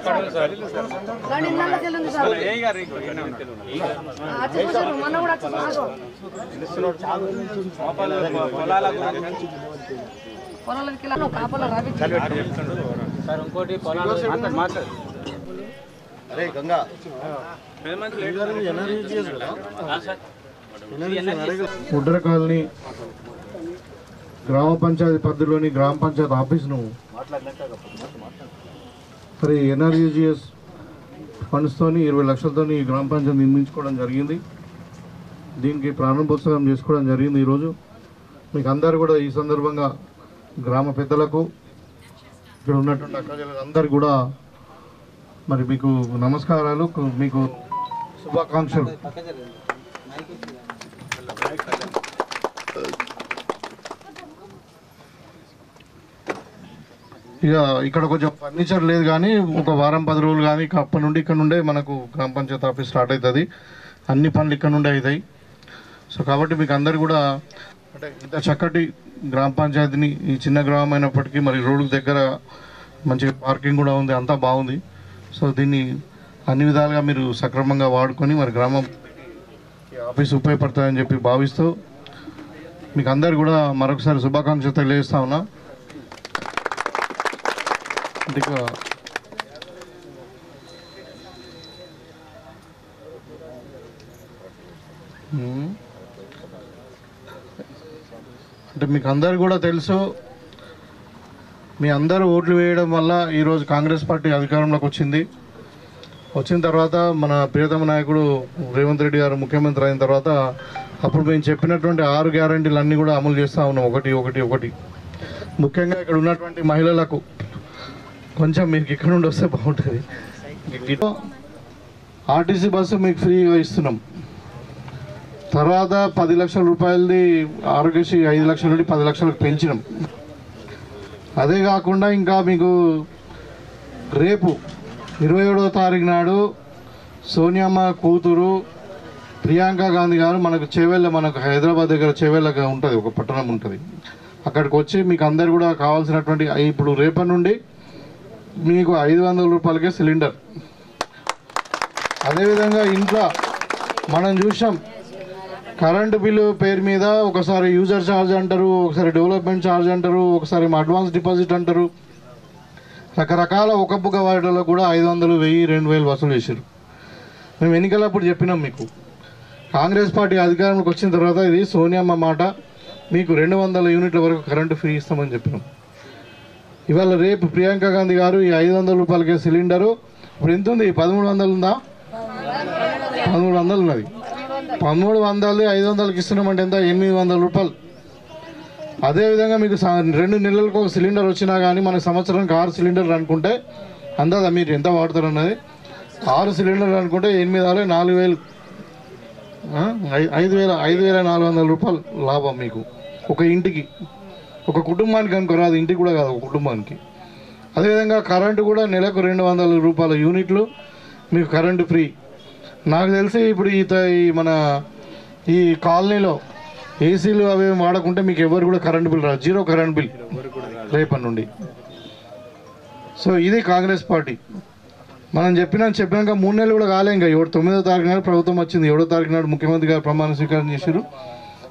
ఇంకోటి అరే గంగా ఉడ్ర కాలనీ గ్రామ పంచాయతీ పరిధిలోని గ్రామ పంచాయతీ ఆఫీసును మరి ఎన్ఆర్యూజిఎస్ ఫండ్స్తోని 20 లక్షలతో ఈ గ్రామ పంచాయతీ నిర్మించుకోవడం జరిగింది. దీనికి ప్రారంభోత్సవం చేసుకోవడం జరిగింది ఈరోజు. మీకు అందరు కూడా ఈ సందర్భంగా గ్రామ పెద్దలకు ఇక్కడ ఉన్నటువంటి అక్కజలకు అందరు కూడా మరి మీకు నమస్కారాలు, మీకు శుభాకాంక్షలు. ఇక ఇక్కడ కొంచెం ఫర్నిచర్ లేదు కానీ ఒక వారం 10 రోజులు కానీ అప్పటి నుండి ఇక్కడ నుండే మనకు గ్రామ పంచాయతీ ఆఫీస్ స్టార్ట్ అవుతుంది. అన్ని పనులు ఇక్కడ నుండే అవుతాయి. సో కాబట్టి మీకు అందరు కూడా అంటే ఇంత చక్కటి గ్రామ పంచాయతీని, ఈ చిన్న గ్రామం అయినప్పటికీ మరి రోడ్డు దగ్గర మంచిగా పార్కింగ్ కూడా ఉంది, అంతా బాగుంది. సో దీన్ని అన్ని విధాలుగా మీరు సక్రమంగా వాడుకొని మరి గ్రామం ఆఫీస్ ఉపయోగపడుతుందని చెప్పి భావిస్తూ మీకు అందరు కూడా మరొకసారి శుభాకాంక్షలు తెలియజేస్తా ఉన్నా. అంటే మీకు అందరు కూడా తెలుసు, మీ అందరూ ఓట్లు వేయడం వల్ల ఈరోజు కాంగ్రెస్ పార్టీ అధికారంలోకి వచ్చిన తర్వాత మన ప్రియతమ నాయకుడు రేవంత్ రెడ్డి గారు ముఖ్యమంత్రి అయిన తర్వాత అప్పుడు మేము చెప్పినటువంటి 6 గ్యారంటీలు అన్నీ కూడా అమలు చేస్తూ ఉన్నాం. ఒకటి ముఖ్యంగా ఇక్కడ ఉన్నటువంటి మహిళలకు కొంచెం మీకు ఇక్కడ నుండి వస్తే బాగుంటుంది. ఆర్టీసీ బస్సు మీకు ఫ్రీగా ఇస్తున్నాం. తర్వాత 10 లక్షల రూపాయలది ఆరోగ్యశ్రీ 5 లక్షల నుండి 10 లక్షలకు పెంచినాం. అదే కాకుండా ఇంకా మీకు రేపు 27వ తారీఖు నాడు సోనియమ్మ కూతురు ప్రియాంక గాంధీ గారు మనకు చేవెళ్ళ, మనకు హైదరాబాద్ దగ్గర చేవెళ్ళగా ఉంటుంది, ఒక పట్టణం ఉంటుంది, అక్కడికి వచ్చి మీకు అందరు కూడా కావాల్సినటువంటి ఇప్పుడు రేపటి నుండి మీకు 500 రూపాయలకే సిలిండర్. అదేవిధంగా ఇంట్లో మనం చూసాం కరెంటు బిల్లు పేరు మీద ఒకసారి యూజర్ ఛార్జ్ అంటారు, ఒకసారి డెవలప్మెంట్ ఛార్జ్ అంటారు, ఒకసారి అడ్వాన్స్ డిపాజిట్ అంటారు. రకరకాల ఒక్కొక్క వాటిలో కూడా 500, 1000, 2000 వసూలు చేశారు. మేము ఎన్నికలప్పుడు చెప్పినాం మీకు, కాంగ్రెస్ పార్టీ అధికారంలోకి వచ్చిన తర్వాత ఇది సోనియమ్మ మాట, మీకు 200 యూనిట్ల వరకు కరెంటు ఫ్రీ ఇస్తామని చెప్పినాం. ఇవాళ రేపు ప్రియాంక గాంధీ గారు ఈ 500 రూపాయలకే సిలిండరు ఇప్పుడు ఎంత ఉంది? 1300 ఉందా? 1300 ఉన్నది. 1300 500కి ఇస్తున్నామంటే ఎంత? 800 రూపాయలు. అదేవిధంగా మీకు 2 నెలలకు ఒక సిలిండర్ వచ్చినా కానీ మనకు సంవత్సరానికి 6 సిలిండర్లు అనుకుంటే అందాదా మీరు ఎంత వాడతారు అన్నది. 6 సిలిండర్లు అనుకుంటే 8 4000 5400 రూపాయలు లాభం మీకు ఒక ఇంటికి, ఒక కుటుంబానికి అనుకోరాదు, ఇంటికి కూడా కాదు, ఒక కుటుంబానికి. అదేవిధంగా కరెంటు కూడా నెలకు 200 రూపాయల యూనిట్లు మీకు కరెంటు ఫ్రీ. నాకు తెలిసి ఇప్పుడు మన ఈ కాలనీలో ఏసీలు అవి వాడకుంటే మీకు ఎవరు కూడా కరెంటు బిల్ రాదు, 0 కరెంట్ బిల్ రేపటి నుండి. సో ఇది కాంగ్రెస్ పార్టీ. మనం చెప్పినాక 3 నెలలు కూడా కాలే. ఇంకా 9వ తారీఖు నాడు ప్రభుత్వం వచ్చింది, 7వ తారీఖు నాడు ముఖ్యమంత్రి గారు ప్రమాణ స్వీకారం చేశారు.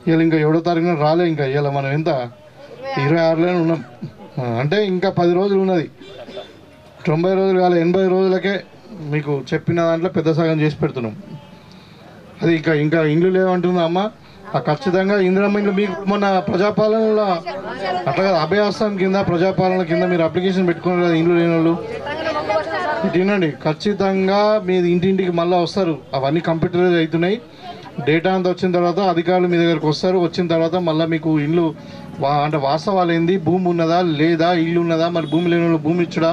ఇవాళ ఇంకా 7వ తారీఖు నాడు రాలే. ఇంకా ఇవాళ మనం ఎంత 26లోనే ఉన్నాం. అంటే ఇంకా 10 రోజులు ఉన్నది. 90 రోజులు కాలే, 80 రోజులకే మీకు చెప్పిన దాంట్లో పెద్ద సగం చేసి పెడుతున్నాం. అది ఇంకా ఇండ్లు లేవంటుందా అమ్మ? ఖచ్చితంగా ఇందిరమ్మ ఇండ్లు మీకు మొన్న ప్రజాపాలనలో అట్లా కదా, అభయాస్తం కింద ప్రజాపాలన కింద మీరు అప్లికేషన్ పెట్టుకున్నారు కదా ఇండ్లు లేని వాళ్ళు. తినండి, ఖచ్చితంగా మీరు ఇంటింటికి మళ్ళీ వస్తారు. అవన్నీ కంప్యూటరైజ్ అవుతున్నాయి. డేటా అంతా వచ్చిన తర్వాత అధికారులు మీ దగ్గరకు వస్తారు. వచ్చిన తర్వాత మళ్ళీ మీకు ఇండ్లు అంటే వాస్తవాలు ఏంది, భూమి ఉన్నదా లేదా, ఇల్లు ఉన్నదా, మరి భూమి లేని వాళ్ళు భూమి ఇచ్చడా,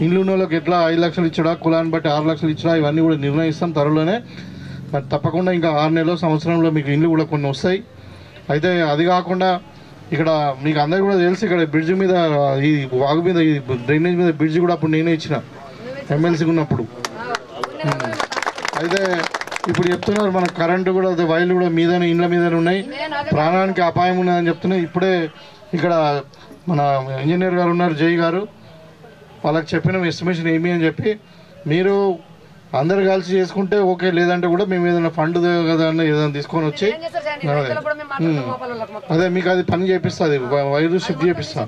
ఇల్లు ఉన్న వాళ్ళకి ఎట్లా 5 లక్షలు ఇచ్చడా, కులాన్ని బట్టి 6 లక్షలు ఇచ్చడా, ఇవన్నీ కూడా నిర్ణయిస్తాం త్వరలోనే. మరి తప్పకుండా ఇంకా 6 నెలల సంవత్సరంలో మీకు ఇండ్లు కూడా కొన్ని వస్తాయి. అయితే అది కాకుండా ఇక్కడ మీకు అందరికీ కూడా తెలుసు, ఇక్కడ బ్రిడ్జ్ మీద ఈ వాగు మీద ఈ డ్రైనేజ్ మీద బ్రిడ్జ్ కూడా అప్పుడు నేనే ఇచ్చిన ఎమ్మెల్సీగా ఉన్నప్పుడు. అయితే ఇప్పుడు చెప్తున్నారు మన కరెంటు కూడా అదే వైర్లు కూడా మీదనే ఇండ్ల మీదనే ఉన్నాయి, ప్రాణానికి అపాయం ఉన్నదని చెప్తున్నాయి. ఇప్పుడే ఇక్కడ మన ఇంజనీర్ గారు ఉన్నారు, జై గారు, వాళ్ళకి చెప్పిన ఎస్టిమేషన్ ఏమి అని చెప్పి మీరు అందరు కలిసి చేసుకుంటే ఓకే, లేదంటే కూడా మేము ఏదైనా ఫండ్ కదా ఏదైనా తీసుకొని వచ్చి అదే మీకు అది పని చేపిస్తుంది, వైరు షిఫ్ట్ చేపిస్తా.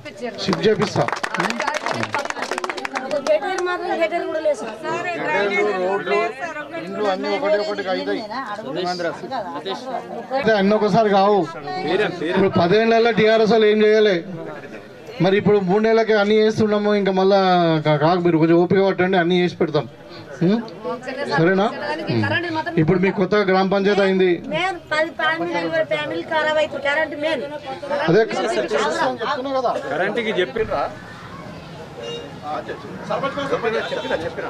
అన్నీ ఒకసారి కావు. ఇప్పుడు 10 ఏళ్ళ టీఆర్ఎస్ వాళ్ళు ఏం చేయాలి, మరి ఇప్పుడు 3 నెలలకి అన్నీ చేస్తున్నాము. ఇంకా మళ్ళా కాకు, మీరు కొంచెం ఓపిక పట్టండి, అన్నీ చేసి పెడతాం. సరేనా? ఇప్పుడు మీ కొత్తగా గ్రామ పంచాయతీ అయింది, అదే కరెంట్కి చెప్పిరా చెప్పినా